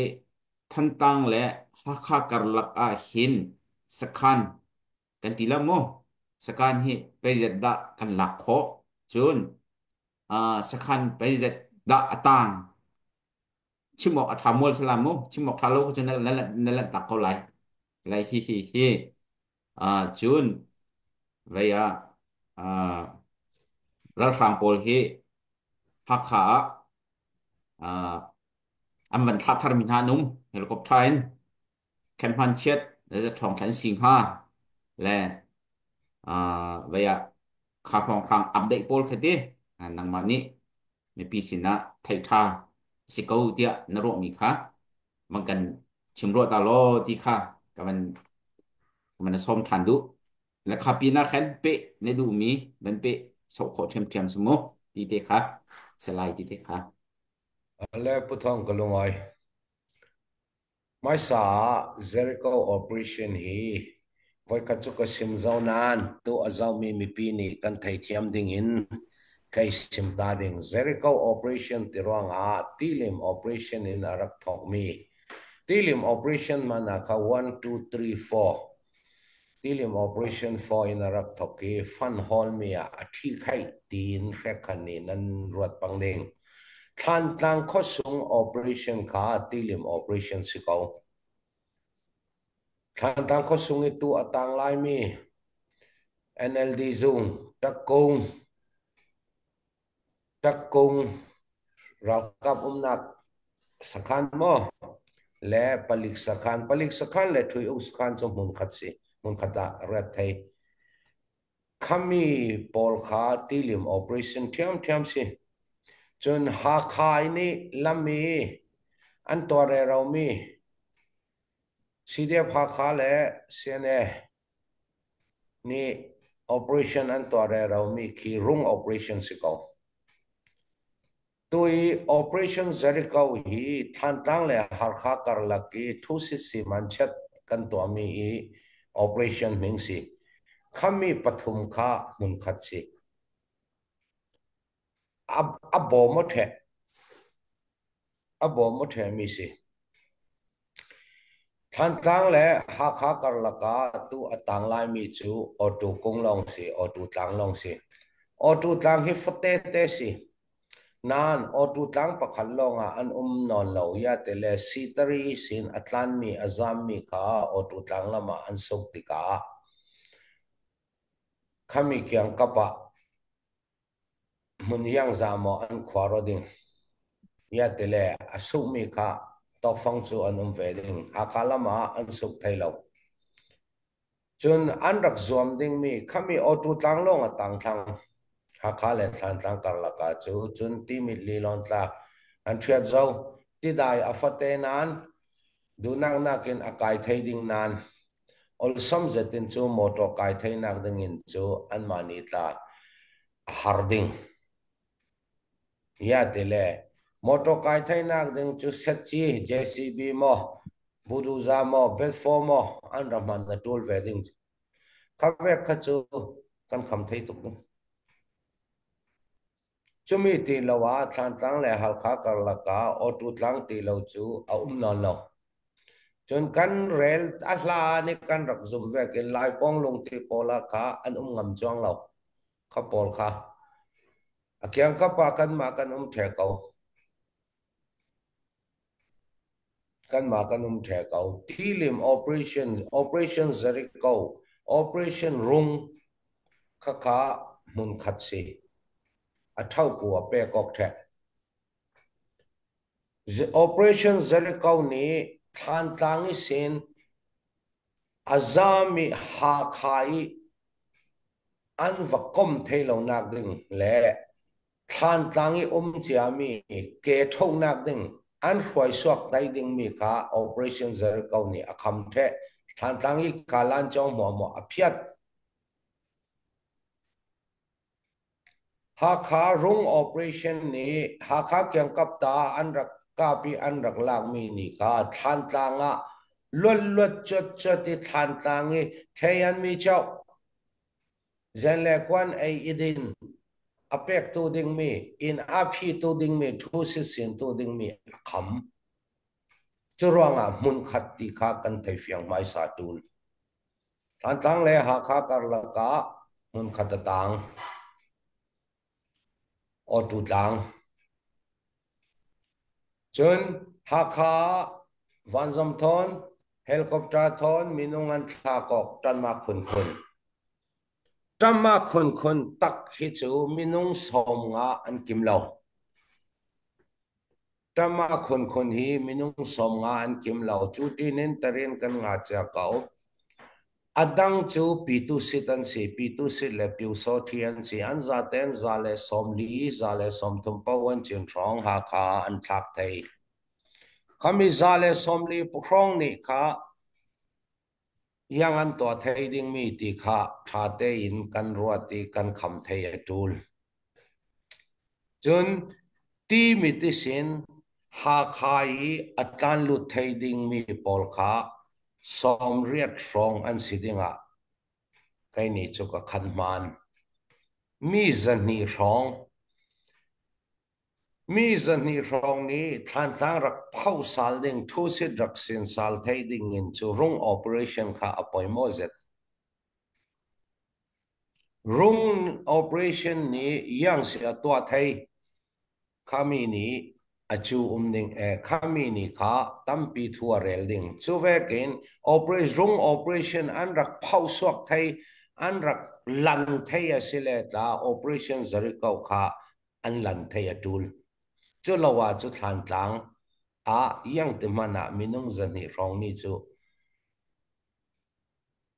than tang le ha kha kar lak hin sakhan kan tila mo sakhan hi pezet da kan lak kho chun sakhan pezet da atang chimok athamol salam mo chimok thalo ko chun la tak ko lai lai hi chun vậy ral phang pol hi hakha am van thap thar min ha num helicopter in kan pan chet le thong than sing ha le vậy khá phong khang update pol khati nang mani me pi sina thai tha si ko dia na ro mi kha man kan chim ro ta lo ti kha ka man som than du le kha pi na khan pe ne du mi ben pe so kho them sumo ti te kha slide ti te kha le puthong kalungai mai sa Jericho operation hi voi ka chu ka sim zaunan tu azau mi pi ni kan thai thiam ding in kai sim ta ding Jericho operation tiranga tilim operation in arak thok mi tilim operation mana ka 1 2 3 4 tilim operation 4 in arak thok ki fan hall mi a thi khai tin rekhani nan ruat pangding than tang kho sung operation ka tilim operation sikau than tang kho sung itu atang lai mi NLD Zoom takung rakap umnak sakhan mo le palik sakhan le thui uskan cho mun khatsi mun khata rat thai khami pol kha tilim operation thiam si chun ha khai ni lami an tore raumi CDF ha kha le CNA ni operation an tore raumi khi rung operation sikau tui operation Jericho hi than tang le har kha kar laki thu si manchat kan to mi i operation mingsi khami pathum kha mun khatsi abo mo the mi si than tlang le ha kha kar la ka tu atang lai mi chu auto kong long si auto tlang long si auto tlang hi fote te si nan auto tlang pakhat longa an non lo ya te le sitari sin atlan mi azam mi kha auto tlang lama an sok ti ka khami kyang kapa mun yang za mo an khwaro ding ya te le asu mi kha to phang chu an ve ding akalama an sok thai lo chun an rak zuam ding mi khami auto tlang long atang thang ha kha le than tlang kar la ka chu chun ti mi li lon tla an thiat zo ti dai afate nan du nak nakin akai thai ding nan ol som zetin chu moto kai thai nak ding in chu an mani tla harding ya tele moto kai thai nak ding chu setchi jcb mo buruza mo belfo mo an raman na tul wedding kave kha chu kan kham thai tuk chumi ti lawa than tlang le hal kha kar la ka auto tlang ti lo chu a non lo chun kan rel ahla ni kan rak zum ve ke lai pong long ti pola kha an ngam chuang lo kha pol kha akyang ka pa kan ma kan the kau kan ma kan the kau tilim operation Jericho operation rung kha kha mun khat si a thau ku a pe kok the operation Jericho ni than tlang i sin azami ha khai an vakom thelo nak ding le than tlang i chiami ke thong nak ding an khoi swak dai ding mi kha operation Jericho ni akham the than tlang i kalan chong mo aphiat ha kha rung operation ni ha kha kyang kap ta an rak ka pi an rak lak mi ni kha than tlanga lot chot ti than tlangi khayan mi chau zen le kwan ai idin apek tu ding mi in aphi tu ding mi thu si sin tu ding mi kham churonga mun khat ti kha kan thai fiang mai sa tul than tlang le ha kha kar la ka mun khat tang auto tlang chun ha kha vanzam thon helicopter thon minungan tha kok tan ma khun tamma khun tak hi chu minung som nga an kim lo tamma khun hi minung som nga an kim lo chu tin in tarin kan nga cha kau adang chu pitu sitan si pitu sit le piu so thian si an za ten za le som li za le som thum pawan chin thong ha kha an thak thei kami za le som li phrong ni kha yang an to thei ding mi ti kha tha te in kan ro ti kan kham thei atul chun ti mi ti sin ha khai atan lu thei ding mi pol kha som riat rong an sidinga kai ni chu ka khan man mi zan ni rong ni than tlang rak phau sal ding thu sit rak sin sal thei ding in chu rung operation kha apoi mo zet rung operation ni yang se atwa thei khami ni achu ding khami ni kha tampi thua rel ding chu vekin rung operation an rak phau suak thei an rak lan thei asile ta operation Jericho kha an lan thei atul chu lawa chu than tlang a yang te mana minung zani rong ni chu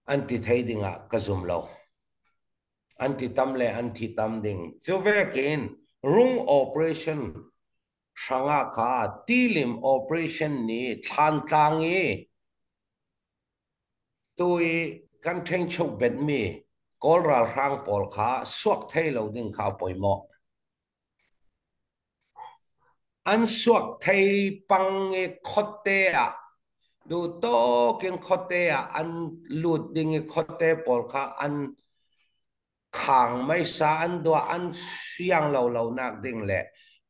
anti thei dinga kazum lo anti tam le anti tam ding chu vekin rung operation shanga kha tilim operation ni than tlang e tui kan theng chok bet mi kol ral rang pol kha suak thei lo ding kha poimo an suak thei pang e khote a du to ken khote a an lut ding e khote pol kha an khang mai sa an do an siang lo nak ding le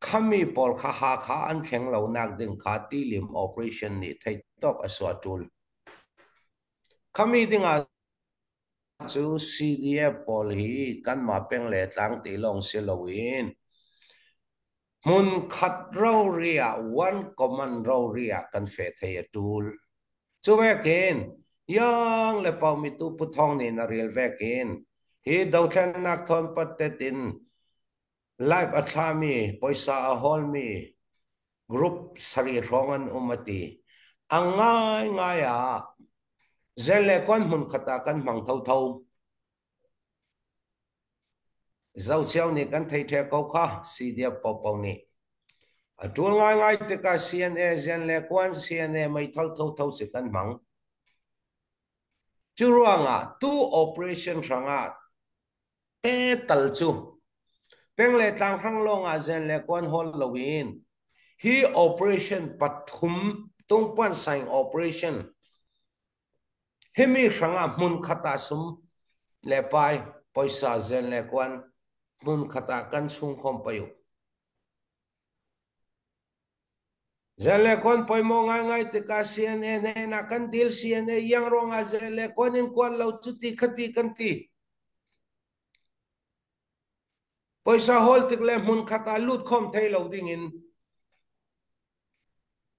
khami pol kha ha kha an theng lo nak ding kha ti lim operation ni thei tok aswa tul khami dinga chu CDF pol hi kan ma peng le tlang ti long silowin mun khat ro ria one common ro ria kan fe thei tool chu vekin yang le pau mi tu pu thong ni na real vekin hi do than nak thon pat te tin live athami poisa a hol mi group sari rongan umati angai ngaya zele kon mun khata kan mang thau thau zau siao ni kan thei the ko kha CDF pau pau ni a tul ngai ngai te ka CNA zele kon CNA mai thau thau thau se kan mang churuanga tu operation ranga e tal chu peng le tlang khang long a zen le kon hol lowin hi operation pathum tung pan sign operation hemi ranga mun khata sum le pai poisa zen le kon mun khata kan sung khom payu zen le kon poi mo ngai ngai te ka CNA ne na kan dil CNA yang ronga zen le kon in kon lo chuti khati kan ti poisa hol tik le mun khata lut khom thei lo ding in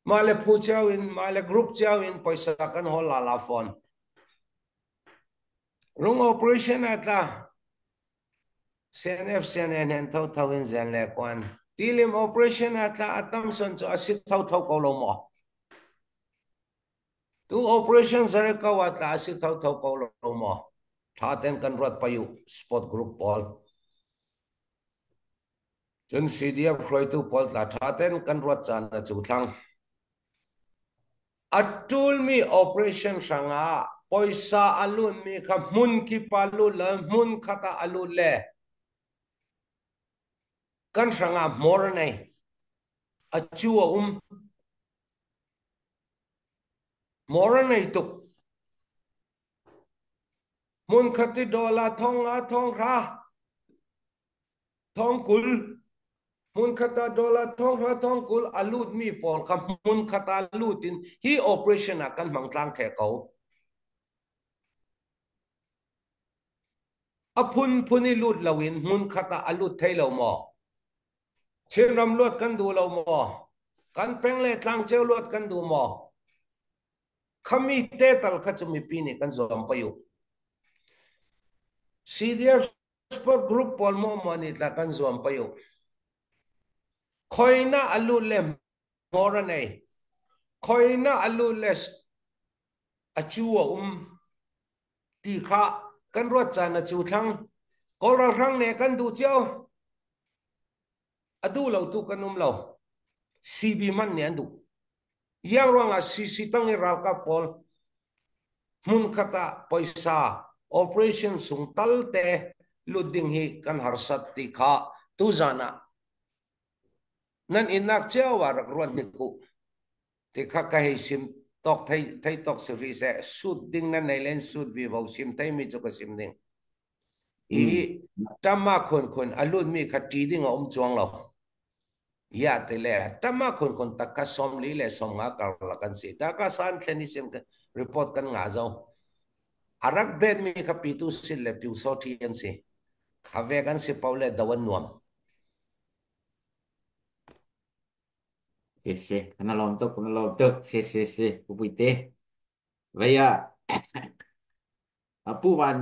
male phu chao in male group chao in poisa kan hol la phone rung operation ata CNF CNN hen thau thau in zen le kwan tilim operation ata atam son cho asik thau thau ko lo mo tu operation zare ka wa ta asik thau thau ko lo mo tha ten kan rot payu sport group pol chun CDF khoi tu pol ta tha ten kan rot chan na chu thang atul mi operation sanga poisa alun mi kha mun ki palu la mun khata alun le kan sanga mor nei achua mor nei tuk mun khati dola thong a thong ra thong kul mun khata dola thong ra thong kul alut mi pol kha mun khata lutin hi operation a kan mang tlang the ko a phuni lut lawin mun khata alut thei lo mo chin ram lot kan du lo mo kan peng le tlang cheu lot kan du mo khami te tal kha chumi pi ni kan zom payu CDF sport group pol mo mani ta kan zom payu khoina alu le mora nei khoina alu les achuwa ti kha kan ro cha na chu thang ko ra rang ne kan du chao adu lo tu kanum lo CB man ne andu yang ronga CC tang ra ka pol mun khata poisa operation sung talte luding hi kan harsat ti kha tu zana nan inak chawa rak ron ni ku ti kha ka hi sim tok thai tok sri se sud ding na nailen sud vi vo sim thai mi chu ka sim ding i tama khon alun mi kha ti ding om chuang lo ya te le tama khon takka som li le som nga kar la kan si ta ka san theni sim report kan nga zo arak bet mi kha pi tu sil le piu so thi an si khave kan si paule dawan nuam se kana lom tok se puite vaya pu wan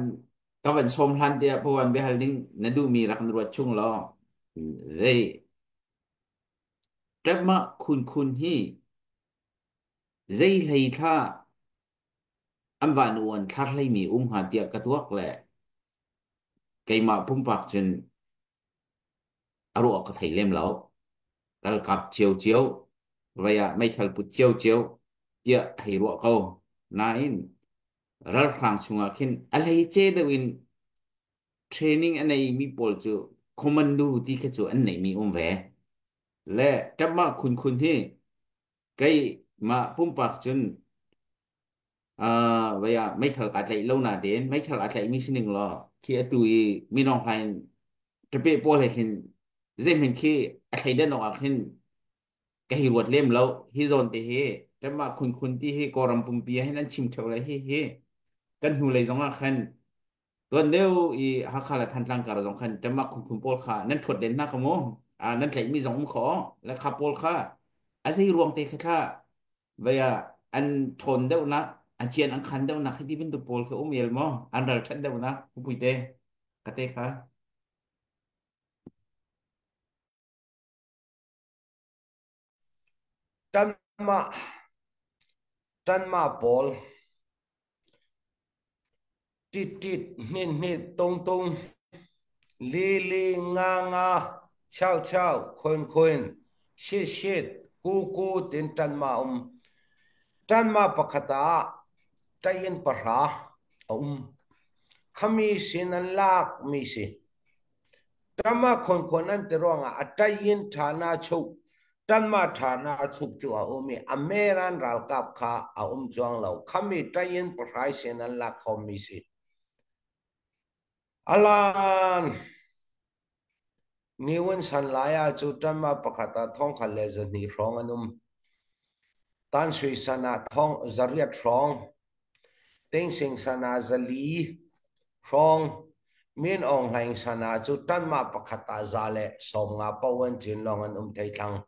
ka van som hlan dia pu wan be halding nadu mi rak nruat chung lo re trema kun hi zai lei tha am van won thar lei mi ha tia ka tuak le keima pum pak chen aro ka thai lem lo ral kap chiêu chiêu vaya mai thal pu chiêu chiêu tia hai ro ko na in ral khang chunga khin alai che de win training anei mi pol chu commando ti kha chu an nei mi ve le tama kun thi cái mà pum pak chun vaya mai thal at lai lo na den mai thal at lai mi sining lo khi atui mi nong hain trepe pol he khin zem hin khi a thai den no a khin cái hi ruột lem lo hi zon te he tama kun ti he koram pum pi he nan chim thau lai he kan hu le zonga khan tuan deu I hakhala than tlang kar zong khan tamak khum pol kha nan thot den na kamo nan tlai mi zong kho la kha pol kha azai ruang te kha vaya an thon deu na an chian an khan deu na khidi bin tu pol kha yel mo an dal that deu na pui te ka te kha tan ma pol tit tit nit tong tong li li nga nga chao chao khon khon shit shit ku ku tin tan ma pakhata tayin parha khami sinan lak mi si tama khon khon an te ronga atayin thana chuk tan ma thana chuk chu a umi ameran ral kap kha a chuang lo khami tayin parhai sinan lak khom mi si alan niwen san laya chu tama pakhata thong khale zani rong anum tan sui sana thong zariat rong teng sing sana zali rong min ong laing sana chu tan ma pakhata zale som nga pawan chin long an thei thang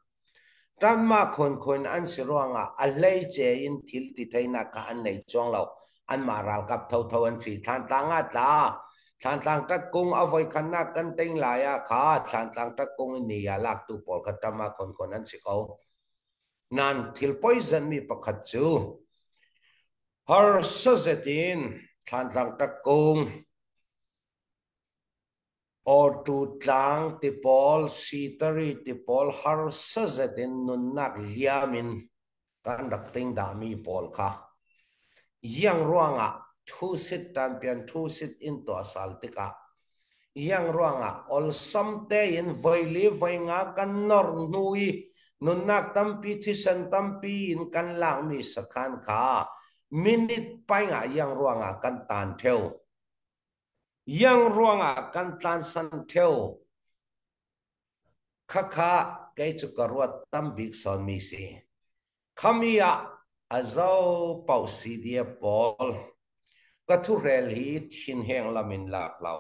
tan ma khon khon an sironga a hlei che in thil ti theina ka an nei chong lo an ma ral kap tho tho an si than tanga ta than tang tat kung avoi khanna kan teng la ya kha than tang tat kung ni ya lak tu pol kha tama khon khon an si ko nan thil poison mi pakhat chu har sazetin than tang tat kung or tu tlang ti pol sitari ti pol har sazetin nun nak liamin kan rak ting da mi pol kha yang ruanga thu sit tan pian thu sit in to asal tika yang ruanga ol samte in voili voinga kan nor nui nun nak tampi thi san tampi in kan lang mi sakhan kha minute painga yang ruanga kan tan theo yang ruanga kan tan san theo khakha kai chu karwat tam big son mi si khamia azau pau si dia pol kathu rel hi thin heng lamin lak lau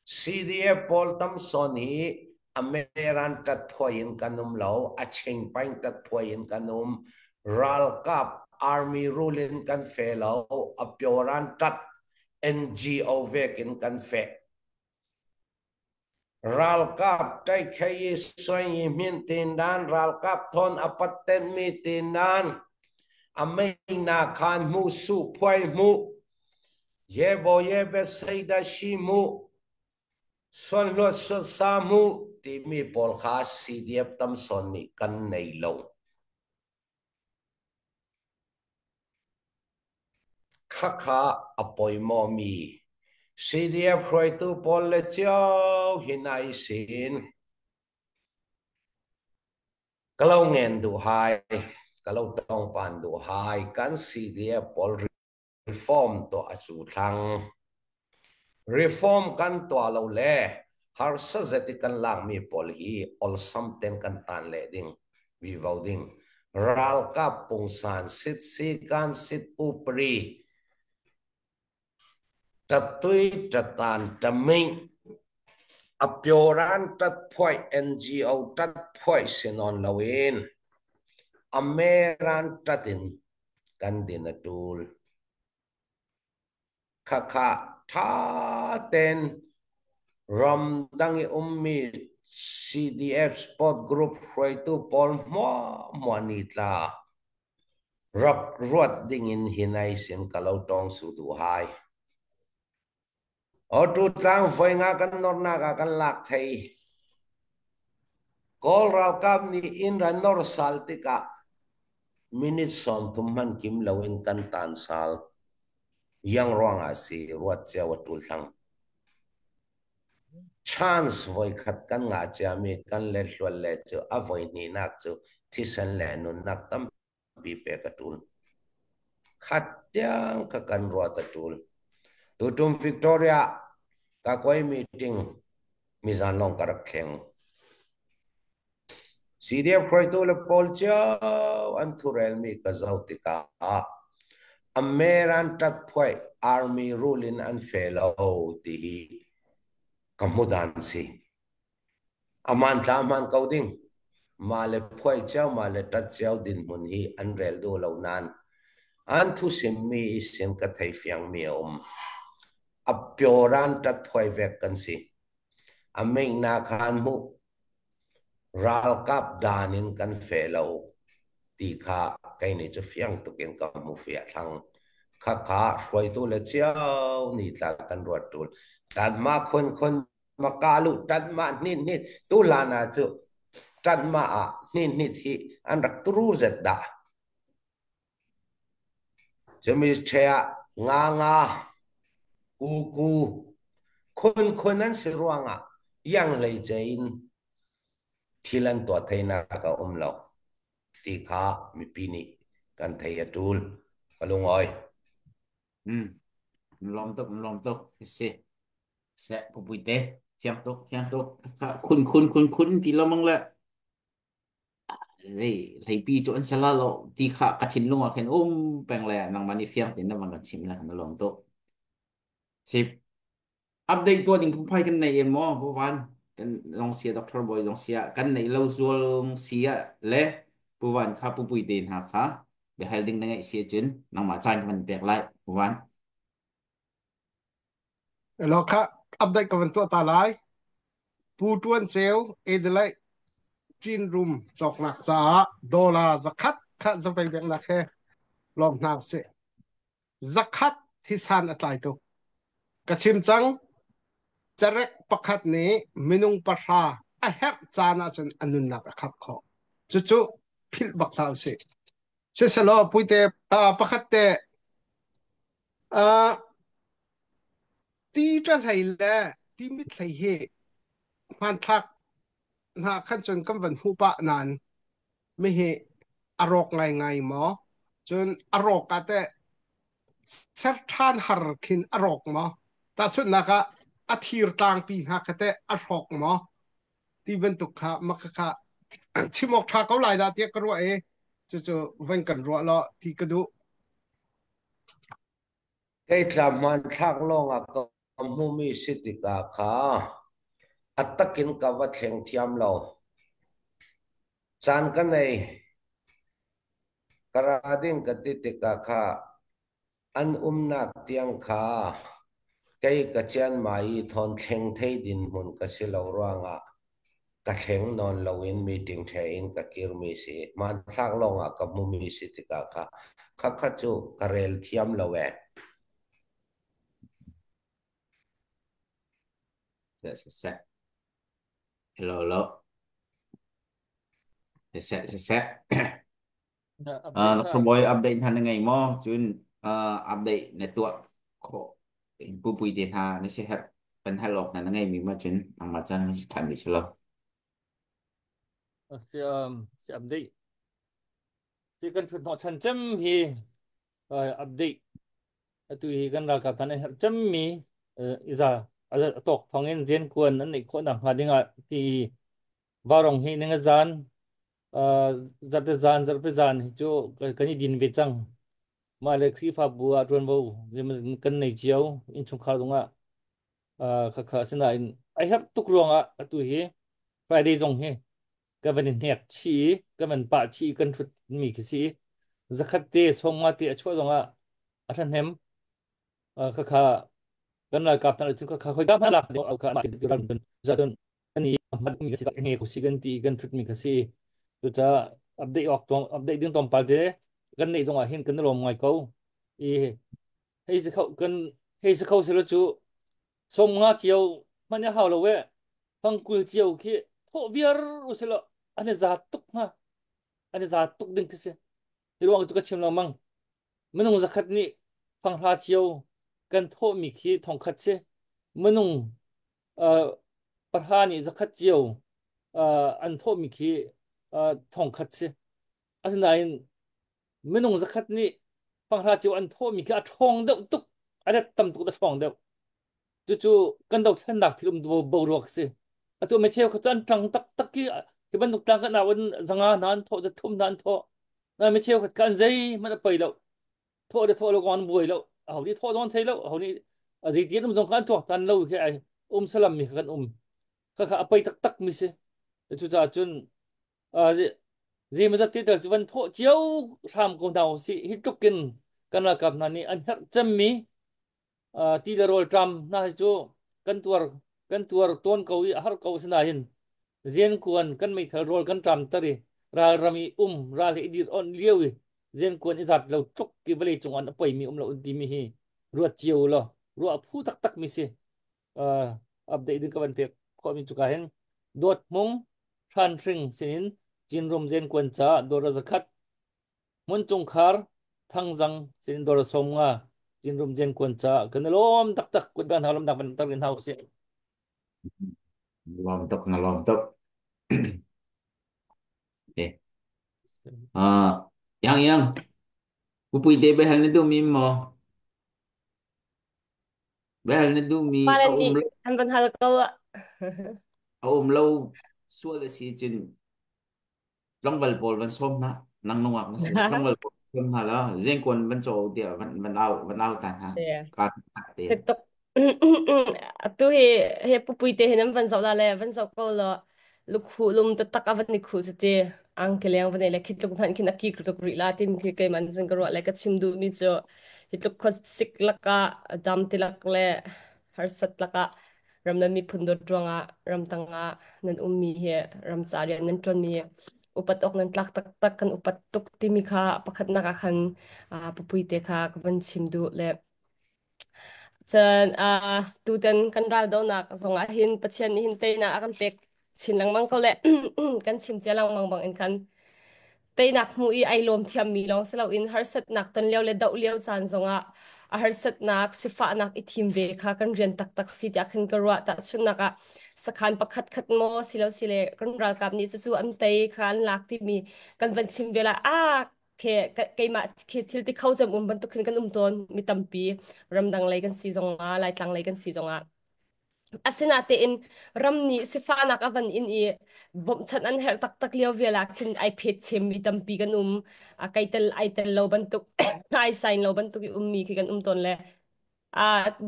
si dia pol tam son hi ameran tat phoin kanum lau aching pain tat phoin kanum ral kap army ruling kan fellow apyoran tat NGO vekin kan fe ral kap tai khai soy min tin dan ral kap thon apaten mi tin dan amai na khan mu su phoi mu ye bo ye be saida shi mu son lo so sa mu ti mi pol kha CDF tam son ni kan nei lo khakha apoi mo mi CDF khoi tu pol le chao hinai sin kalau ngen du hai kalau tong pan du hai kan CDF pol reform to asu thang reform kan to lo le har sa zati kan lang mi pol hi all something kan tan le ding vi voting ral ka pung san sit si kan sit pu pri tatui tatan taming apyoran tat phoi NGO tat phoi sinon lawin ameran tatin kan din atul khakha tha ten ram dangi ummi CDF sport group khoi tu pol mo ni tla rap ruat ding in hinai sin kalau tong su du hai o tu tlang foi nga kan nor na ka kan lak thei kol ral kap ni in ran nor sal tika minute som thum man kim lawin kan tan sal yang ronga si ruat cha watul thang chance voi khat kan nga cha mi kan le hlwal le chu a voi ni nak chu thi san le nun nak tam bi pe ka tul khat tyang ka kan ruat atul tu tum Victoria ka koi meeting mizan long karak thleng CDF khoi tu le pol cha an thurel mi ka zau tika American tat phoi army rule in an fellow ti kamudan si aman taman kauding male phoi chao male tat chao din mun hi an rel do lo nan an thu sim mi sim ka thai fiang mi apyoran tat phoi vek kan si ameng na khan mu ral kap danin kan fellow ti kha cái này cho phiang tu ken ka mu fia thang kha kha roi tu le chiao ni ta kan ruat tu tan ma khon ma ka lu tan ma nin tu la na chu tan ma a nin thi an rak tru zet da chemi chea nga ku khon an se ruanga yang lei chein thilan to thaina ka lo ti kha mi pini kan thei atul kalung oi lom tục sẽ phục vụ tế xem tục khun thì lo mong là đây thầy pi chỗ anh sẽ lo lộ thì khá cả chín luôn à khen bèn lẹ năng mani phiang thì nó bằng cả chim là nó lom tục xịp updateตัวจริงผมไปกันในเอ็มมอเมื่อวานกันลองเสียดรบอยลองเสียกันในเราส่วนลองเสียและเมื่อวานข้าผู้ป่วยเดินหาค่ะเดี๋ยวให้ดึงในเสียจนนังมาจ่ายมันแปลกไรเมื่อวาน lo kha update ka van to ta lai pu tuan cheu edlai chin room chok nak cha dollar zakat kha zapai bek na khe lom na se zakat thi san atlai to kachim chang charek pakhat ni minung pasha a hek chana chen anun nak khat kho chu phil bak thau se lo puite pakhat te ti tra thai la ti mit thai he man thak na khan chon kam van hu pa nan me he arok ngai mo chon arok ka te ser than har khin arok mo ta chun na ka athir tang pi ha ka te arok mo ti ben tu kha ma kha chimok tha ko lai da te ka ro e chu ven kan ro lo ti ka du cái làm man thak long à có mu mi sitika kha atakin ka va thleng thiam lo chan ka nei karading ka titika kha an nak tiang kha cái ka chian mai thon thleng thei din mun ka silo ruanga ka thleng non loin meeting the in ka kir mi si man thak long à ka mu mi sitika kha chu karel thiam lo we sẽ hello sẽ nó không boy update thành ngày mò chun update network ko pu pui tiền ha nó sẽ hếtเป็นฮัลโหลนั่นไงมีมาจนนำมาจังทันดิฉลอ sẽ update chỉ cần phút họ chân chấm hi update tụi hi cần ra cái thằng chấm mi giờ tộc phòng em diễn quân anh ấy có đẳng hòa đi ngạ thì vào rong hi nên gian giật giật bây gian chỗ cái này điền về chăng mà lại khi pháp bùa tuần bầu thì mình cần này chiếu in chung khảo đúng ạ khá khá xin lại ai hết tục ruộng ạ tụi hi phải đi dùng hi cái vấn đề nhạc chi cái vấn bạ chi cần phút mi cái gì zakat te song ma te chua dùng ạ anh em khá khá kan la kap tan chu kha khoi gam la de au kha ma ti ran za don ani ma mi ka si ko si gan ti gan thut mi ka si tu cha update ok tom update ding tom pal de kan nei jong a hin kan rom ngai ko e hei se khau kan hei se khau se lo chu som nga chiao man ya hao lo we phang kul chiao khi tho viar u se lo ane za tuk ha ane za tuk ding ka se ti ruang tu ka chim lo mang menung zakat ni phang ha chiaoกันโทมีคีทองคัดเชมนุงประธานีจะคัดเจียวอันโทมีคีทองคัดเชอันนั้นมนุงจะคัดนี่ฟังท่าเจียวอันโทมีคีทองเดียวตุกอะไรตั้มตุกตะทองเดียวจู่ๆกันดอกแค่หนักที่ลมตัวบรวกเชอันตัวไม่เชี่ยวเขาจะอันจังตักกี้ที่มันตุกตังกันเอาวันสังหารนั้นโทจะทุ่มนั้นโทนั่นไม่เชี่ยวกันใจมันไปแล้ว thọ để thọ lo con buổi lo hầu đi thọ don thấy lo hầu đi gì tiền ông trong cái thọ tan lâu cái ai salam mi kan kha kha apai tak tak mi se chu cha chun gì mà rất tiếc là vẫn thọ chiếu tham công tàu sĩ hít trúc kinh căn là cặp này anh hất chăm mi ti là rồi trăm na chu kan tuar ton câu har câu sinh hin zen kuan kan mai thal rol kan trăm tari ra rami ra le dir on liu zen kuan izat lo trúc ki vale chung an apai mi lo di mi hi ruat chiếu lo ruat phu tak tak mi se update din ka ban pek ko mi chu ka hen dot mong than sing sin jin rom zen kwan cha dora zakat mun chung khar thang jang sin dora som nga jin rom zen kwan cha kan lom tak tak kut ban halom dak ban tak in house lom tok na lom tok yang pupui te behal na du mi mo behal na du mi Palan ni kan ban hal ko lâu xua là si chừng trong vòng bol vẫn xôm na năng nông nó sẽ trong vòng bol xôm na là riêng quân vẫn chỗ địa vẫn ao tàn ha cả tiền TikTok tu he pupui te hinam van zau la le van zau ko lo luk hu lum ta tak avat ni khu se te ang ke leng van le khit luk han kin aki kru ri la tim ki ke man jing ro le ka chim du mi cho hit luk kho sik laka dam tilak le har sat laka ram na mi phun do ronga ram tanga nan ummi he ram chari nan ton mi upat ok nan tlak tak tak kan upat tuk ti mi kha pakhat na ka khan pupui te kha ka van chim du le chen tu ten kan ral do nak zonga hin pachen hin te na akan pek chin lang mang ko le kan chim che lang mang bang en kan te nak mu I ai lom thiam mi long selo in har sat nak ton leo le dau leo chan zonga a har sat nak sifa nak I thim ve kha kan rian tak tak si ta khan karwa ta chun naka sakhan pakhat khat mo silo sile kan ral kap ni chu chu an te khan lak ti mi kan van chim vela ke ke ma ke thil ti khau jam ban tu khin kan ton mi tampi ramdang lai kan si zonga lai tlang lai kan si zonga asinate in ramni sifana ka van in I bom chan an her tak tak leo vela khin ai phet chem mi tampi kan kaitel aitel lo ban tuk ai sign lo ban tuk mi ki kan ton le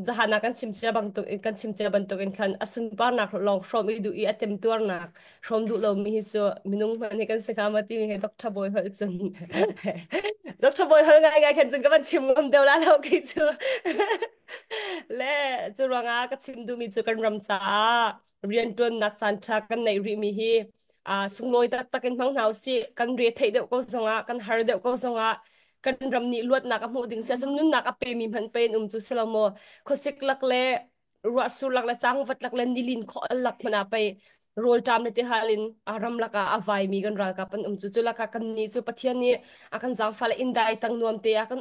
jahana kan chimcha bang tu kan chimcha ban tu kan asun pa nak long from I du I atem tur nak from du lo mi hi chu minung man kan se kha mati mi he doctor boy hol chun doctor boy hol ngai ngai kan chun ka ban chim ngam deu la lo ki chu le chu ranga ka chim du mi chu kan ram cha rian ton nak chan tha kan nei ri mi hi sungloi tak takin mang nau si kan re thei deu ko zonga kan har deu ko zonga kan ram ni luat nak mu ding se chum nun nak pe mi man pen chu selamo khosik lak le ruwa sur lak le chang vat lak le nilin kho lak mana pe rol tam le te halin aram laka avai mi gan ra ka pan chu laka kan ni chu pathian ni akan jang fal in dai tang nuam te akan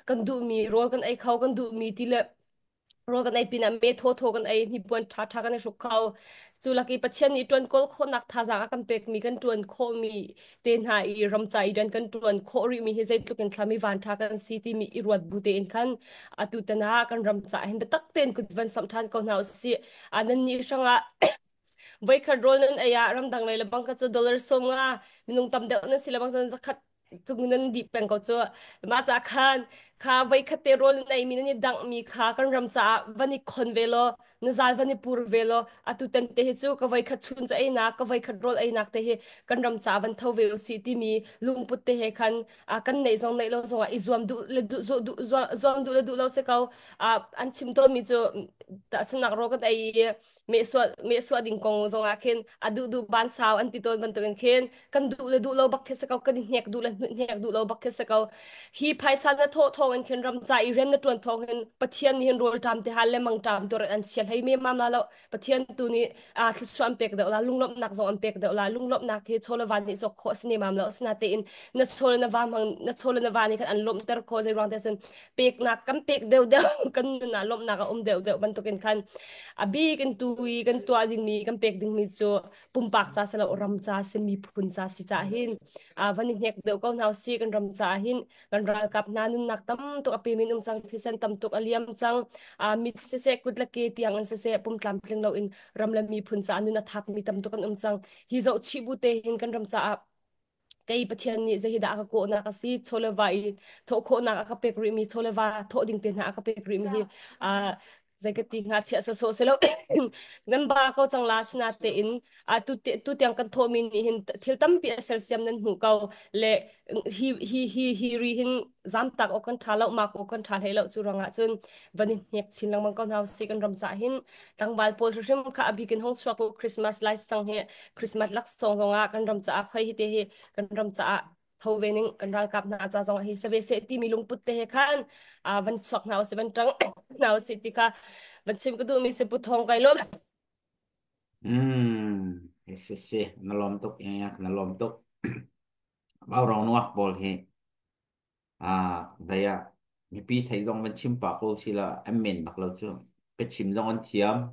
kan du mi rol kan ai khau kan du mi ti le rol kan ai pina me tho kan ai ni pon tha kan ai khau chu laki pathian ni ton kol kho nak tha za kan pek mi kan ton kho mi ten ha I ram chai dan kan ton kho ri mi he zai tu kan thlami van tha kan city mi I ruat bu te in kan atu tana kan ram cha hin tak ten kut van sam than ko na si anan ni sanga vai khat rol nan aya ram dang lai la bang ka chu dollar som nga minung tam de nan sila bang san zakhat chung nan di peng ko chu ma cha khan kha vai khate rol nai mi ni dang mi kha kan ram cha vani khon velo na zal vani pur velo atu ten te chu ka vai khat chun cha na ka vai khat rol ai nak te he kan ram cha van tho ve si ti mi lung put te he khan kan nei zong nei lo zonga izwam du le du zo du zom du le du lo se kau an chim to mi chu ta chun nak ro ka ai me so ding kong zonga khen adu du ban saw an ti ton ban to khen kan du le du lo bak khe se kau kan nek du le nek du lo bak khe se kau hi phaisa na tho an khen ram cha I ren na ton thong hen pathian ni hen rol tam te hal le mang tam tor an chel hei me mam la lo pathian tu ni thu swam pek de la lunglop nak zo an pek de la lunglop nak he chola van ni zo kho sini mam lo sna te in na chola na van mang na chola na van ni kan an lom ter kho zai rang te sen pek nak kan pek de kan na lom nak de ban to ken khan abi kan tu ading mi kan pek ding mi cho pum pak cha sala ram cha se mi phun cha si cha hin van ni nek de ko naw si kan ram cha hin kan ral kap na nun nak tam to api min chang thi sen tam tuk aliam chang mit se kut la ke tiang an se pum tlam tling lo in ram la mi phun cha nu na thap mi tam to kan chang hi zo chi bu te hin kan ram cha cái bát thiên ni zahi da ka ko na ka si cholewa I tho kho na ka pek ri mi cholewa tho ding tin na ka pek ri mi hi a zai ka ti nga chia so selo nan ba ko chang la sna te in a tu tiang kan tho min ni hin thil tam pi ser siam nan hu kau le hi ri hin zam tak o kan thalo ma ko kan thal helo chu ranga chun vanin nek chin lang mang kon hau si kan ram cha hin tang bal pol rim kha abi kin hong swak ko Christmas light sang he Christmas lak song nga kan ram cha khoi hi te hi kan ram cha thâu về nên cần ra cặp na cha dòng hi sẽ về sẽ tìm lung put te khan à vẫn chọc nào sẽ vẫn trắng nào sẽ tika vẫn chim cái tụi mình sẽ bút thong cái lốp ese nalom tok nalom tok bao rong nuak bol he bây giờ mi pi thấy dòng bên chim bạc cô chỉ là em mình bạc lâu chưa cái chim dòng ăn thiam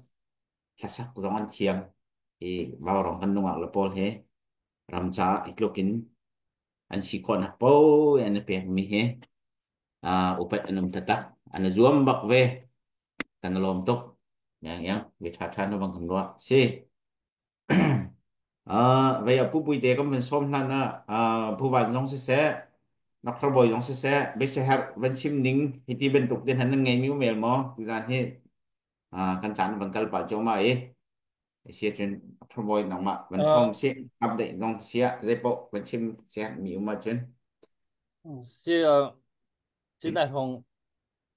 là sắc dòng ăn thiam thì bao rong kan nuak là bol he ram cha iklokin an si kon po en pe mi he upat anum tata an zuam bak ve kan nalom tok yang vi tha tha no bang kan nuak si vậy à bụi bụi thế có mình xóm lan bụi vàng giống sẽ nó khá bồi giống sẽ bây giờ hát vẫn chim nính thì bên tục tên hắn nghe miêu mèo mò thực ra thì căn chắn vẫn cần bảo cho mà ấy sẽ trên khá bồi nặng mà vẫn xóm sẽ update giống sẽ dây bộ vẫn chim sẽ miêu mà trên chỉ đại hồng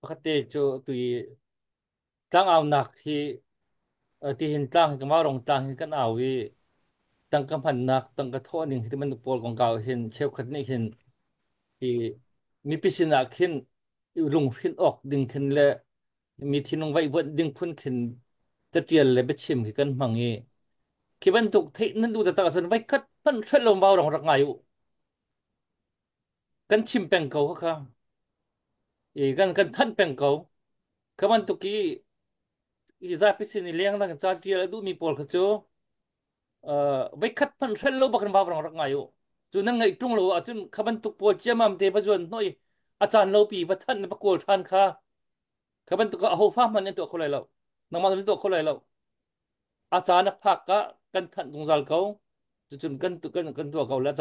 cái tê cho tùy tăng ao nặc thì thì hiện tăng cái máu rồng tăng thì cái ao vì tăng cái phần nặc tăng cái thô nên thì mình được bol quảng cáo hiện treo khát này hiện thì mi pisin nặc hiện rung hiện ốc đinh hiện lệ mi thiên nông vậy vẫn đinh phun hiện tất nhiên là bị chìm cái cân bằng ấy khi bạn tục thấy nên đủ tất cả dân vậy cất vẫn xuất lồng vào rồng rạc ngay cân chìm bèn cầu khá ý cân thân bèn cầu các bạn tục cái ra pisin liang lang cha tia la du mi pol kha chu vai khat pan thel lo bakran ba rang rak ngayo chu nang ngai tung lo achun khaban tuk pol chiamam te vajon noi achan lo pi va than ba kol than kha khaban tuk ho fa man to kholai lo nang ma to kholai lo achan phak ka kan than tung zal ko chu chun kan to ko la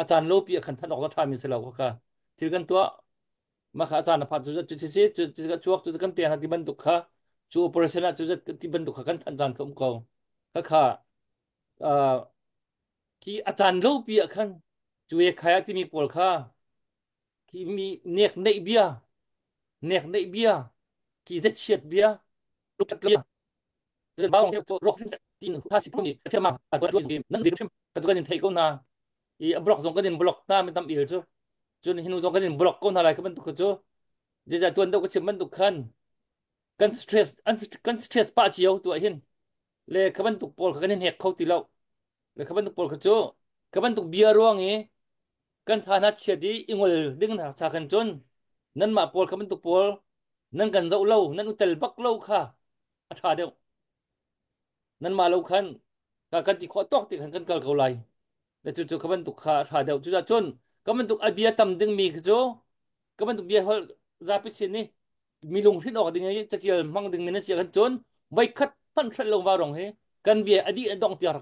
achan lo pi khan than ok tha mi se lo kha thil kan to ma kha achan pha chu chu chu chuak chu kan pe na ti ban tuk kha chu operation chu ti ban tuk kha kan than jan kom ko kha kiอาจารย์รูปีอ่ะคันจุยขายที่มีปวลค่าที่มีเนกในเบียเนกในเบียที่จะเฉียดเบียลูกจักรเบียเรื่องบ้าของเจ้าโรคที่จีนท่าสิบปุ่นนี่เทียมมาแต่ก็ช่วยนั่นวิ่งเข้มก็ตัวกันไทยก็นาอีบล็อกส่งกันบล็อกหน้าไม่ทำอีกจ้ะจนหินูส่งกันบล็อกก็อะไรก็มันตุกจ้ะจะตัวเดียวก็เชื่อมันตุกขันกันสเตรสกันสเตรสป้าเจียวตัวเห็นเลยก็มันตุกปวลกันเห็นเขาตีเราเลยเขามันตุกปวลเขาจ้ะก็มันตุกเบียร์ร่วงเงี้ kan thana chedi ingol ding na cha kan chon nan ma pol khaman tu pol nan kan zo lo nan utel bak lo kha a tha deu nan ma lo khan ka kan ti kho tok ti khan kan kal ko lai le chu chu khaman tu kha tha deu chu cha chon kaman tu abia tam ding mi kho kaman tu bia hol za pi sin ni mi lung hrit ok ding ai cha chial mang ding min chi kan chon vai khat pan thal lo wa rong he kan bia adi dong ti ra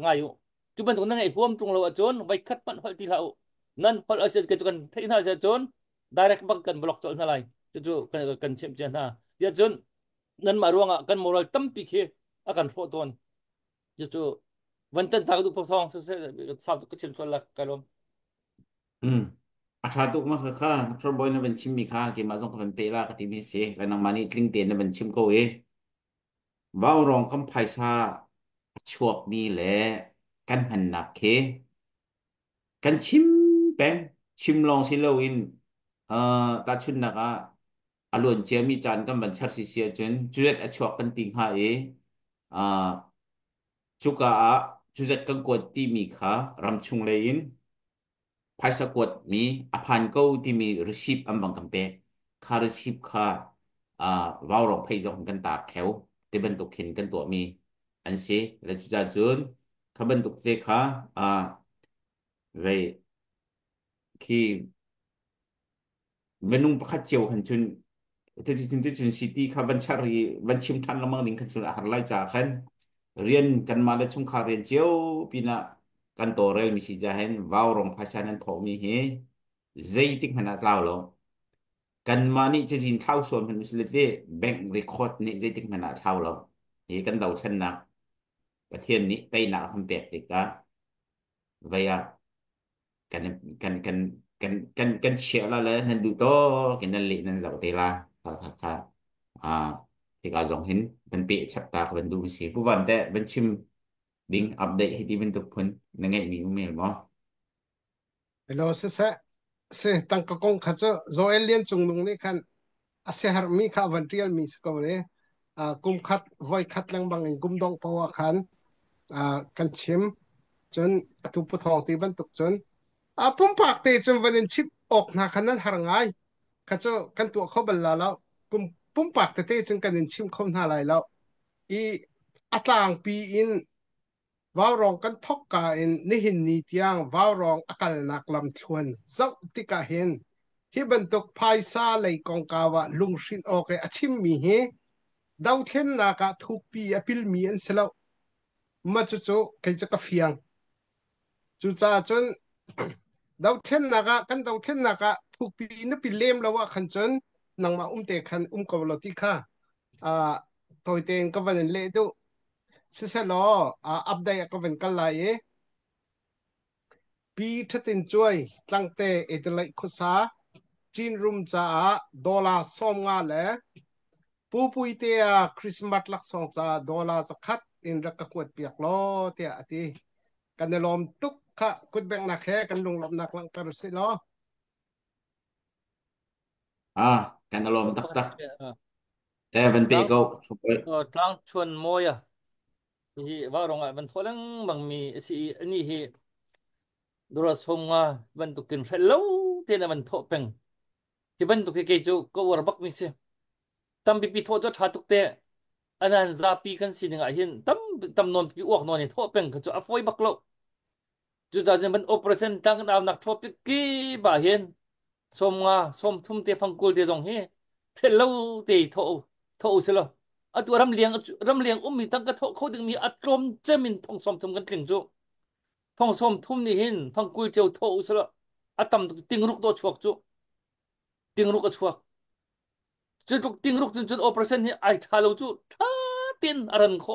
ngai yo chú bên tụng năng ngày hôm trung lâu ở chốn vậy khát bạn hỏi thì lậu nên họ ở cái chỗ cần thấy nào sẽ chốn direct bằng cần block chọn này chú cần xem trên ha giờ chốn nên mà ruộng cần moral tâm bị khi cần phô tuần chú vẫn tên thằng tụ phong sẽ sao tụ cái chuyện là cái lom thà tụ mà khá cho bôi nó bên chim mi khá khi mà giống phần pê la cái tí mi xí cái năng mani linh tiền nó bên chim câu ấy bao rong cầm phải sa chuột mi lẽกันหันหนักเคกันชิมแป้งชิมลองสิเลวินตาชุนนักอารมณ์เจียมีจานกันบัญชาสิเสียจนจุดอชวกันติงหาอ่าจุกจุดกันกวดที่มีขารำชุงเลยนภายสะกวดมีอภันก็ที่มีรสิบอันบังกันเปคารสิบขาว่าวรองไพจงกันตาแถวที่บรรทุกเห็นกันตัวมีอันเสียและจุดจุนเขาบรรทุกเด็กค่ะvề khi menung pakat jauh hancun itu city ka cari chim tan lamang ning hancun har lai ja kan rian kan mala chung kha rian jauh pina kan torel mi si jahen vào rong phasanan tho mi he zai tik hana tlaw lo kan mani che jin thau son han mislete bank record ni zai tik hana thau lo he kan dau than na pathian ni tai na ham pek tik ka vậy à kan kan kan kan chia la le nan du to kan nan li nan zau te la kha à thì cả dòng hình bên bị chặt tạc bên du sĩ của vấn đề bên chim đinh update hay đi bên tục phun là ngay mình mới mà hello se tang ka kong kha cho zo alien chung nung ni khan ase har mi kha van trial mi ko re kum khat voi khat lang bang in kum dong pawa khan kan chim chun atu pu thong ti ban tuk chun pum pak te chun van in chip ok na khan nan har ngai kha cho kan tu kho bal la lao kum pum pak te chun kan in chim khom na lai lao i atlang pi in vào rong kan thok ka in ni hin ni tiang vào rong akal nak lam thuan zau tika hen hi ban tok phaisa lei kong ka wa lung shin okay achim mi he dau then na ka thuk pi apil mi an selo ma chu chu kai cha ka fiang chu cha chun dau then na ka kan dau then na ka thuk pi na pi lem lawa khan chun nang ma te khan ko lo ti kha a toy ten ka van le tu se se lo update ka van ka laiปีทัดินช่วยตั้งแต่เอตไลคุษาจีนรุมจ้าดอลลาร์สองงาและปูปุยเตียคริสต์มาสลักสองจ้าดอลลาร์สักคัดอินรักกวดเปียกล้อเตียอติกันในลมตุกขะกุดแบงนักแค่กันลงลมนักลังกระสิล้อกันอารมณ์ตักตักแต่เป็นปี tlang ก็ tlang chuan moi à hi vào rong ai ban tholang bang mi si ani hi dura somnga ban tukin hello te na ban tho peng ki ban tuki ke chu ko war bak mi se tam bi pi tho cho tha tuk te anan za pi kan si nga hin tam non pi ok non ni tho peng ka chu a foi bak lo chu za jen ban operation tang daw nak tho pi ki ba hin somnga som thum te phangkul te dong he hello te tho se lo a tu ram liang mi tang ka tho kho ding mi atrom chemin thong som thum kan tling chu thong som thum ni hin phangkul cheu tho se lo atam ting ruk do chuak chu ting ruk a chuak chu tuk ting ruk chun operation hi ai thalo chu tha tin aran kho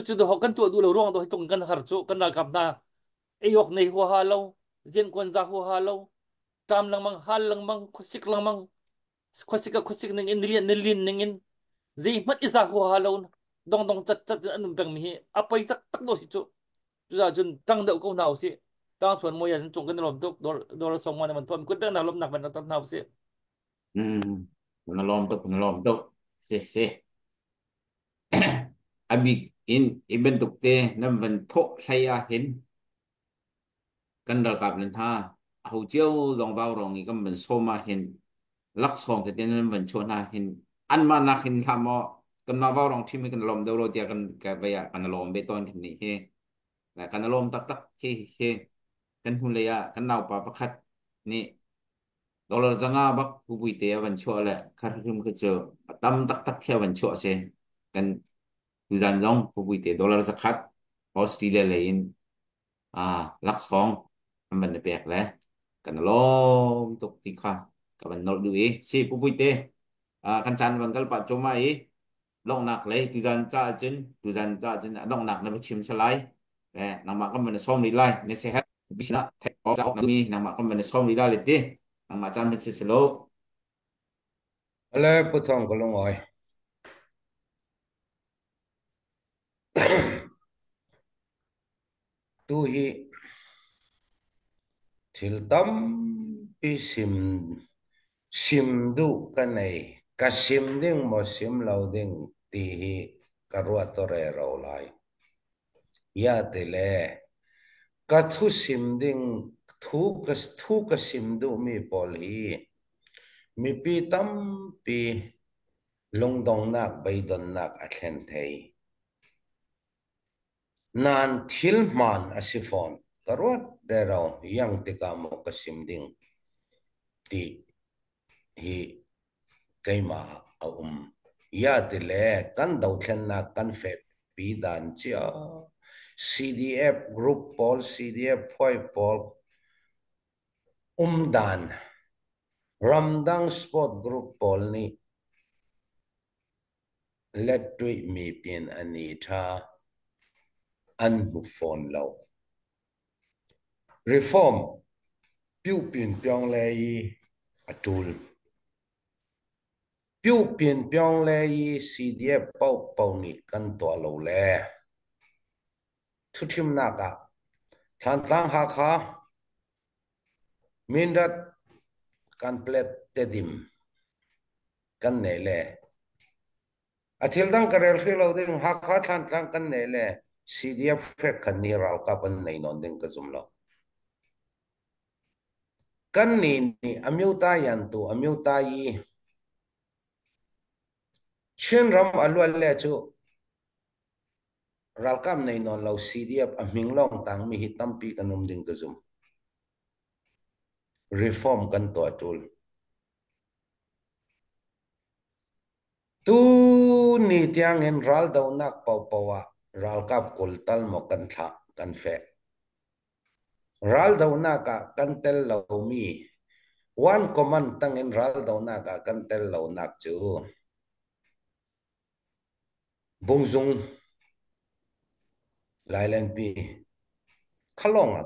chu do kan tu du lo rong do tung kan har chu kan na kap na e yok nei ho ha lo jen kon za ho ha lo tam lang mang hal lang mang khosik lang mang khosik ning in lin ning in zi mat isa ho ha lo dong dong chat an bang mi hi apai tak do si chu chu za chun tang deu ko nào si tang chuan mo ya chung kan lom tuk do song ma man thon kut bang na lom nak ban ta nào si mình lom tục se abi in iben tục te nam vẫn thọ thay hin kan dal kap len tha hậu chiếu dòng vào rong ni kam ben soma hin lắc song te ten vẫn chon ha hin an ma nak hin tham mo kan ma vào rong thim kan lom do ro tia kan ka ba ya kan lom be ton kan ni he la kan lom tak he kan hun le ya kan nau pa pakhat ni dollar zanga bak pupui te van chua le khar hum ke cho tam tak khe van chua se kan zan zong pupui te dollar zakhat australia le in lak song man ne pek le kan lom tok ti kha ka van nol du e si pupui te kan chan van kal pa choma e long nak le tu zan cha chen long nak na chim salai le nang ma kam man som ni lai ne se hat bisna thek o cha ok mi nang ma kam man som ni lai le ti nang ma chan ben se lo ale putong ko long oi tu hi thil tam pi sim du ka nei ka sim ding mo sim lo ding ti hi ka ruat to re ro lai ya te le ka thu sim ding thu ka sim du mi pol hi mi pi tam pi lung dong nak bai don nak a thlen thei nan thil man asifon karot dero yang tika mo ka sim ding ti hi keima a ya te le kan dau thlen na kan fe pi dan chia CDF group Paul CDF phoi Paul dan Ramdang sport group Paul ni let tui mi pian ani tha an bu phone lo reform piu pin pyong le yi atul piu pin pyong le yi CDF pau ni kan to lo le thu thim na ka than tlang ha kha minrat kan plet te dim kan ne le athil dang karel khilo ding ha kha than tlang kan ne le CDF phek kan ni ral ka pan nei non ding ka zum lo kan ni amiu ta yan tu amiu ta yi chen ram alwal le chu ral kam nei non lo CDF a ming long tang mi hi tampi kanum ding ka zum reform kan to atul tu ni tiang en ral do nak pau pawa ral kap kul tal mo kan tha kan fe ral do na ka kan tel lo mi one command tang en ral do na ka kan tel lo nak chu bung zung lai len pi khalong a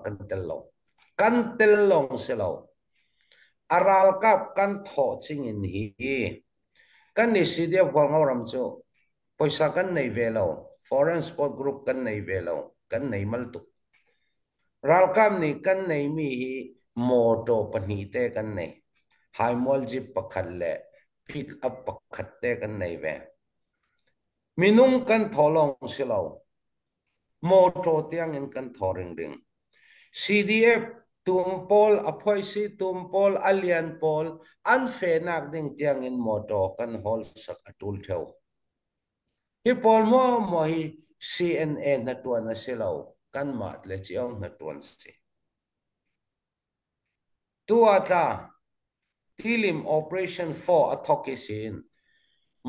kan tel long se lo aral kap kan tho ching in hi kan ni CDF wal ngoram chu poisa kan nei velo foreign sport group kan nei velo kan nei mal tu ral kam ni kan nei mi hi moto pani te kan nei high mall jeep pakhat le pick up pakhat te kan nei ve minung kan tholong silo moto tiang in kan thoring ring CDF tumpol aphoi si tumpol alian pol an fe nak ding tiang in moto kan hol sak atul theu hi pol mo hi CNN na tuan na silo kan mat le chiong na tuan si tuata tilim operation 4 athokisin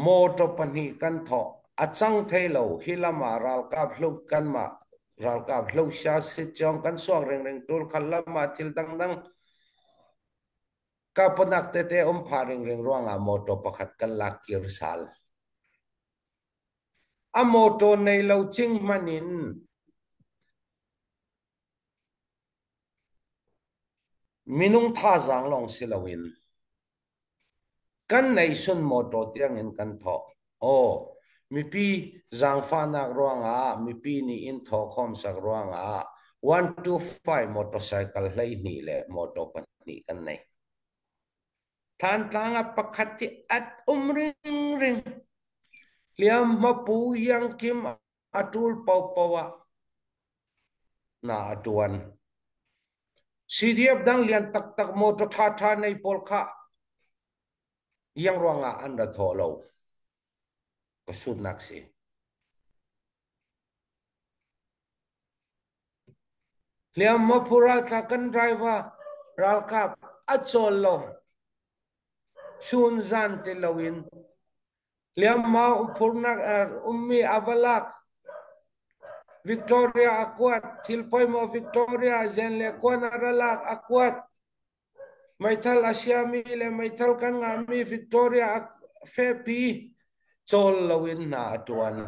moto pani kan tho achang thailo hilama ral kap hluk kan ma ral kap hluk sha si chong kan suak reng reng tul khalama thil dang dang ka panak te te pharing reng ruanga moto pakhat kan lakir sal a moto nei lo ching manin minung tha jang long silawin kan nei sun moto tiang in kan tho mi pi zang fa nak ruanga mi pi ni in tho khom sak ruanga 125 motorcycle hlei ni le moto pani kan nei than tanga pakhat ti at ring ring liam ma pu yang kim atul pau pawa na atuan CDF dang lian tak tak moto tha tha nei pol kha yang ruanga an ra tho lo ka sut nak si liam ma pura ta kan driver ral kap achol lo chun zan te lowin liam ma purna ummi avalak Victoria akwat thilpoi mo Victoria zenle kona ralak akwat maithal asiami le maithal kan ngami Victoria fepi chol lowin na atuan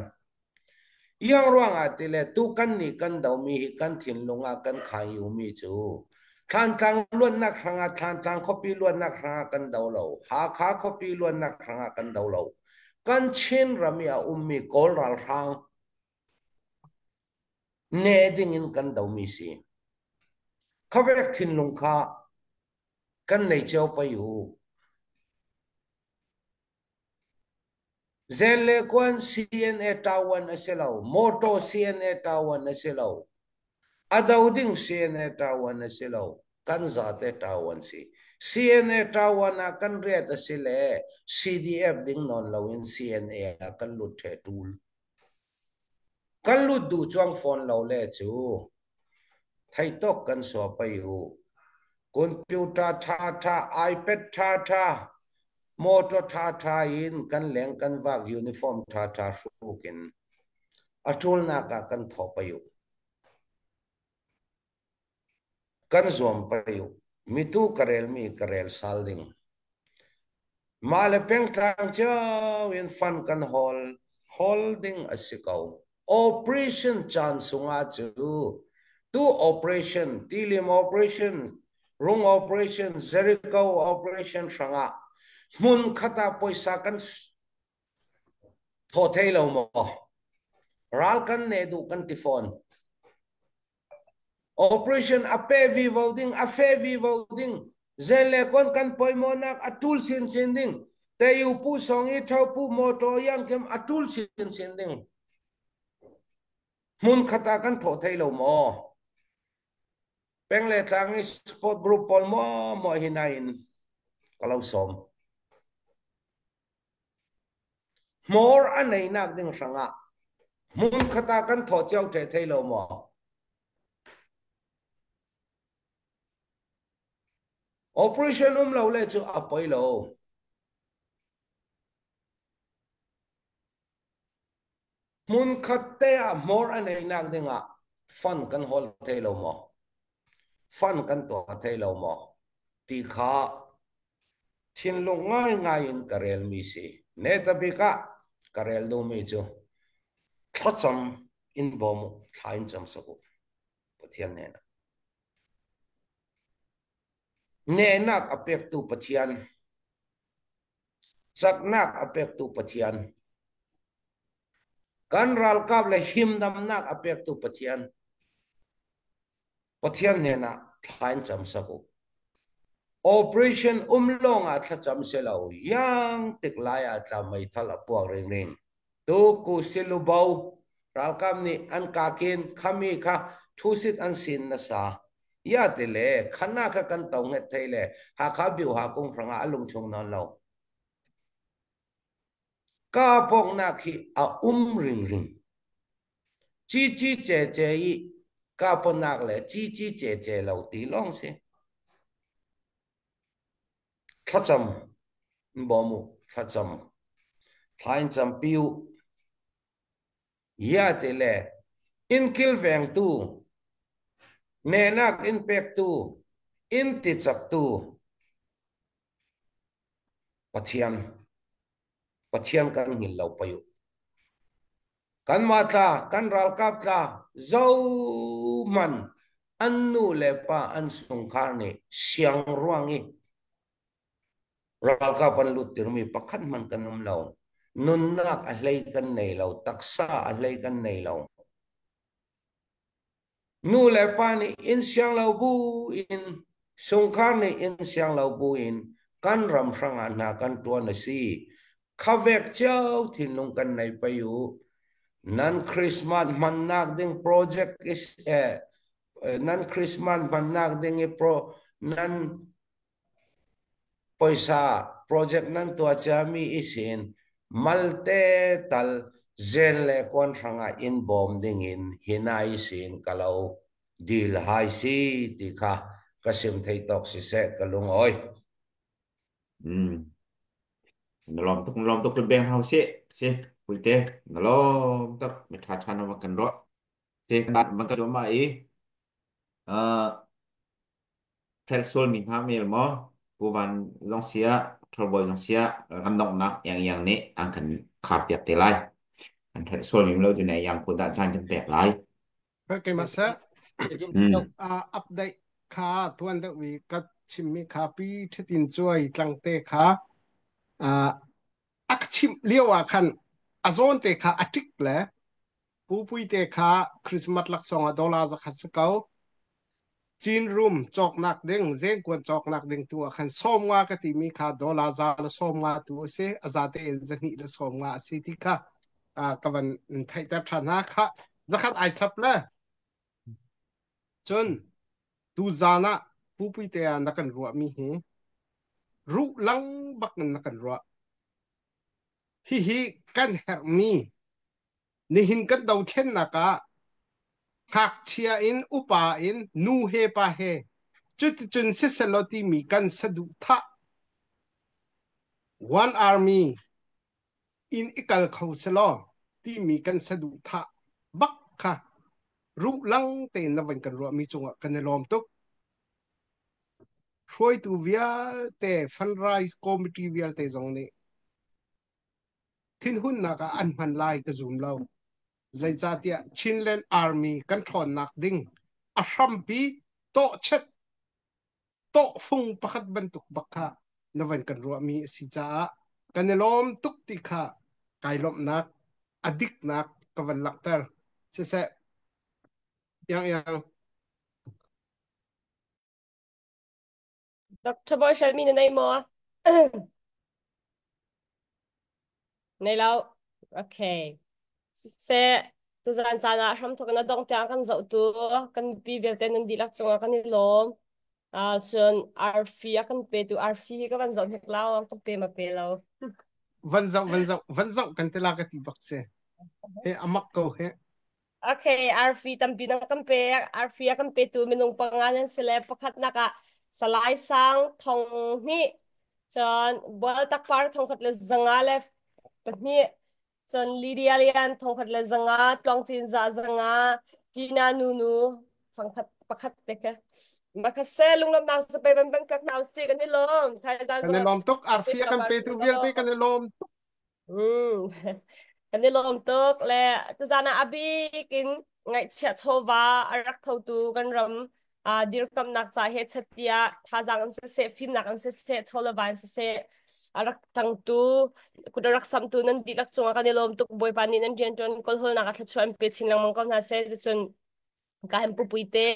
yang ruang atile tu kan ni kan dau mi kan thin lunga kan khayu mi chu than tang luan nak hanga than tang copy luan nak hanga kan dau lo ha kha copy luan nak hanga kan dau lo kan chin ramia ummi kol ral hang ne ding in kan dau mi si khavek thin lung kha kan nei chau pa yu zenle kwan CNA tawan aselo moto CNA tawan aselo adauding CNA tawan aselo kan zate tawan si CNA tawan kan riat asile CDF ding non lawin CNA kan lut the tool kan lut du chuang phone lo le chu thai tok kan so pa yu computer tha iPad tha motor tha in kan leng kan wak uniform tha rukin atul na ka kan tho pa yu kan zoom payu mi tu karel sal ding ma le peng tlang chao in fan kan holding asikau operation chan sunga chu tu operation tilim operation rung operation Jericho operation sanga mun khata poisa kan tho thei lo mo ral kan ne du kan ti phone operation apevi voting zele kon kan poimonak atul sin ding te yu pu songi thau pu moto yang kem atul sin ding mun khata kan tho thei lo mo peng le tlang sport group pol mo hinain kalau som more anei nak ding sanga mun khata kan tho chau the thei lo mo operation lo le chu apoi lo mun khatte a more anei nak ding a fun kan hol thei lo mo fun kan to thei lo mo ti kha thin lo ngai in karel mi si ne ta bi ka karel do mi chu thacham in bom thain cham sabu pathian ne nak apek tu pathian sak nak apek tu pathian kan ral kap le him dam nak apek tu pathian ne na thain cham sabu operation umlong a thacham selo yang tiklaya tlamai thala puak ring tu ku silu bau ral kam ni an ka kin khami kha thusit an sin na sa ya te le khana kha kan tong het theile ha kha biu ha kong franga alung chung non lo ka pok na khi a ring chi che yi ka pon nak le chi che lo ti long se thacham bomu thacham thain cham piu ya te le in kil veng tu ne nak in pek tu in ti chak tu pathian kan ngil lo payu kan ma tla kan ral kap tla zo man annu le pa an sung khar ni siang ruangi ral kap an lut tir mi pakhat man kan um lo nun nak a hlei kan nei lo taksa a hlei kan nei lo nu le pa ni in siang lo bu in sung khar ni in siang lo bu in kan ram hranga na kan tuan na si khavek chau thin nung kan nei payu nan Christmas man nak ding project is nan Christmas man nak ding pro nan poisa project nan tua chami isin malte tal zelle kon hranga in bom ding in hinai sin kalau dil hai si tikha kasim thei tok si se kalung oi lom tuk lebeng hau se puite lom tuk mithat hana makan ro se kat makan cuma thel sol min ha mel mo puwan long sia thorboy long sia randok nak yang ni angkan khat piat te lai an thel sol min lo tu ne yang pun da chan kan pek lai cái mà sẽ update khá tuần đó vì các chim mi khá pi thiết tin joy trăng tê khá chim liêu khăn azon tê khá atik le pui tê khá Christmas lak song $1 za khát sakau chin room chok nak ding zen kwan chok nak ding tu khan som nga ka ti mi kha $1 za la som nga tu se azate zani la som nga si ti kha kawan thai tap thana kha zakhat ai chap la chun tu zana pui te na kan ruwa mi he ru lang bak na kan ruwa hi kan her mi ni hin kan dau chen na ka hak chia in upa in nu he pa he chut chun se seloti mi kan sadu tha one army in ikal khau selo ti mi kan sadu tha bak kha ru lang te na van kan ruwa mi chunga kan lom tuk ช่วยตัวเวียแต่ฟันไรส์คอมมิตี้เวียแต่ตรงนี้ทิ้งหุ่นนักอันพันไลก็ซูมเราใจจัดเดียชินเลนอาร์มีกันทอนนักดิ้งอาชัมปีโตเช็ดโตฟุงประคัดบรรทุกบักค่ะนวันกันรัวมีสิจ้ากันในลมตุกติค่ะไกลลมนักอดิกนักกวันลักเตอร์เสะยัง Dr. Boy Shalmi na nay mo. Nay lao. Okay. Se tu zan chana sham to kana dong tyang kan zau tu kan pi vel ten nan dilak chunga kan ni lom. Chun arfi kan pe tu arfi ka ban zau hek lao kan pe ma pe lao. Van zau kan tela ka tibak se he amak ko he Okay, arfi tampi nang kan pe arfi kan pe tu minung pangalan sila pakhat naka salai sang thong ni chun bol tak par thong khat le zanga le ni chun Lydia lian thong khat le zanga tlong chin za zanga Gina nunu phang khat pakhat te ka makase lungnam nang sa pe ban ban pek naw si kan ni lom thai zan kan zanga lom tok arfia kan petu vialte kan lom kan ni lom tok le tu zana abi kin ngai chia chova arak thau tu kan ram dir kam nak cha he chatia thajang an se film nak an se chola van se arak tang tu kudarak sam tu nan dilak chunga kan ni lom tok boy pani nan jen ton kol hol nak a chuan pe chin lang mong ko na se chun kahem pupuite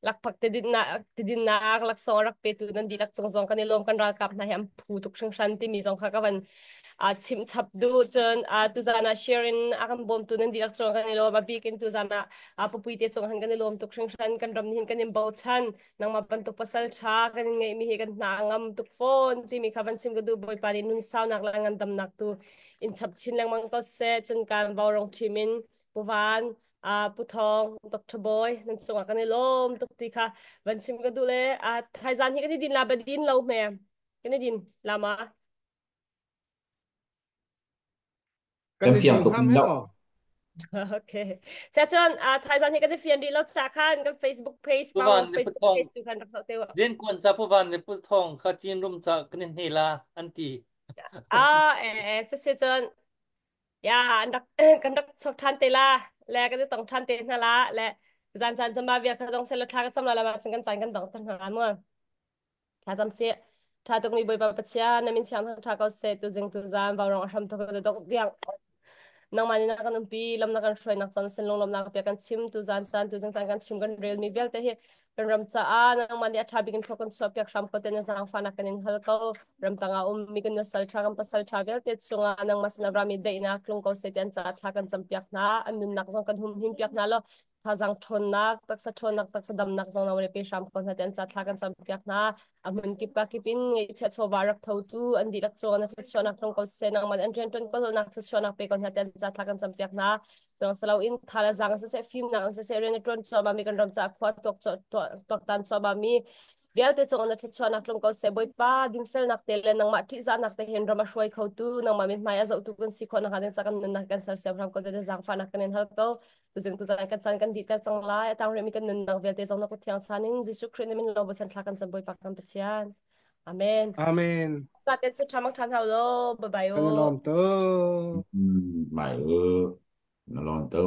lakpak te din na lak song rak pe tu nan dilak chung zong kan ni lom kan ra kap na hem phu tuk sang shanti mi zong kha ka van chim chap du chun tu zana sharing akan bom tu nan dilak chung kan ni lom abi kin tu zana pupuite chung han kan ni lom tuk sang shan kan ram hin kan nim bau chan nang ma pan tuk pasal cha kan ngai mi he kan na ngam tuk phone ti mi khaban chim ga du boy pani nun saw nak lang an dam nak tu in chap chin lang mang ko se chun kan bau rong chimin puvan puthong Dr. Boy nan sunga kan ni lom tuk ti kha van sim ga du le thai zan hi kan ni din la ba din lo me kan ni din lama kan ni fiang din tuk ham he dok o okay sa chon thai zan hi kan ni fian di lo sa khan kan Facebook page pu pang van ne Facebook putong page tu kan rak sa te wa din kon cha pu van ne putong kha chin rum cha knin hela anti se chon ya andak kan rak chok than te la le kan ni tong than te na la le zan zan jama via ka dong se lo tha ka cham la ma chang kan chan kan dong tan ha mo tha jam se tha tok mi boy pa pachia na min chang tha ka se tu jing tu zan ba rong asham to ka dok diang nang mani na kan umpi lam na kan shoi nak chan sen long lam na ka kan chim tu zan san tu jing san kan chim kan rel mi vel te he kan ram cha nang mani atha bigin thokon so pyak sham ko te na zang fa na kan in hal ko ram tanga mi kan na sal tha kan pasal tha vel te chunga nang mas na rami de na klung ko se ten cha tha kan cham pyak na an nun nak zong kan hum him pyak na lo thazang thon nak taksa thon nak taksa dam nak zong na wale pe sham ko na ten cha tha kan cham pyak na amun kip ka kipin ngai cha cho warak thau tu an dilak cho na cho na klung ko se nang man an jen ton ko nak cho na pe kon na ten cha tha kan cham pyak na zong salau in thala zang se film na se ren tron cho ma mi kan ram cha khwa tok cho tok tan cho ma mi vial te chong na cho na klung ko se boy pa din fel nak te le nang ma thi za nak te hen ram shoi khau tu nang ma mi maya za tu kan si ko na kan sa kan na kan sar se ram ko te zang fa na kan hal ko tu jeng tu zan kan chan kan di ta chang la tang re mi kan nun nang vial te chong na ko thiang chanin jisu khren min lo bo san thla kan cham boy pa kan pachian amen amen ta te chu thamang than hau lo bye bye kan lom to mày nó lon tớ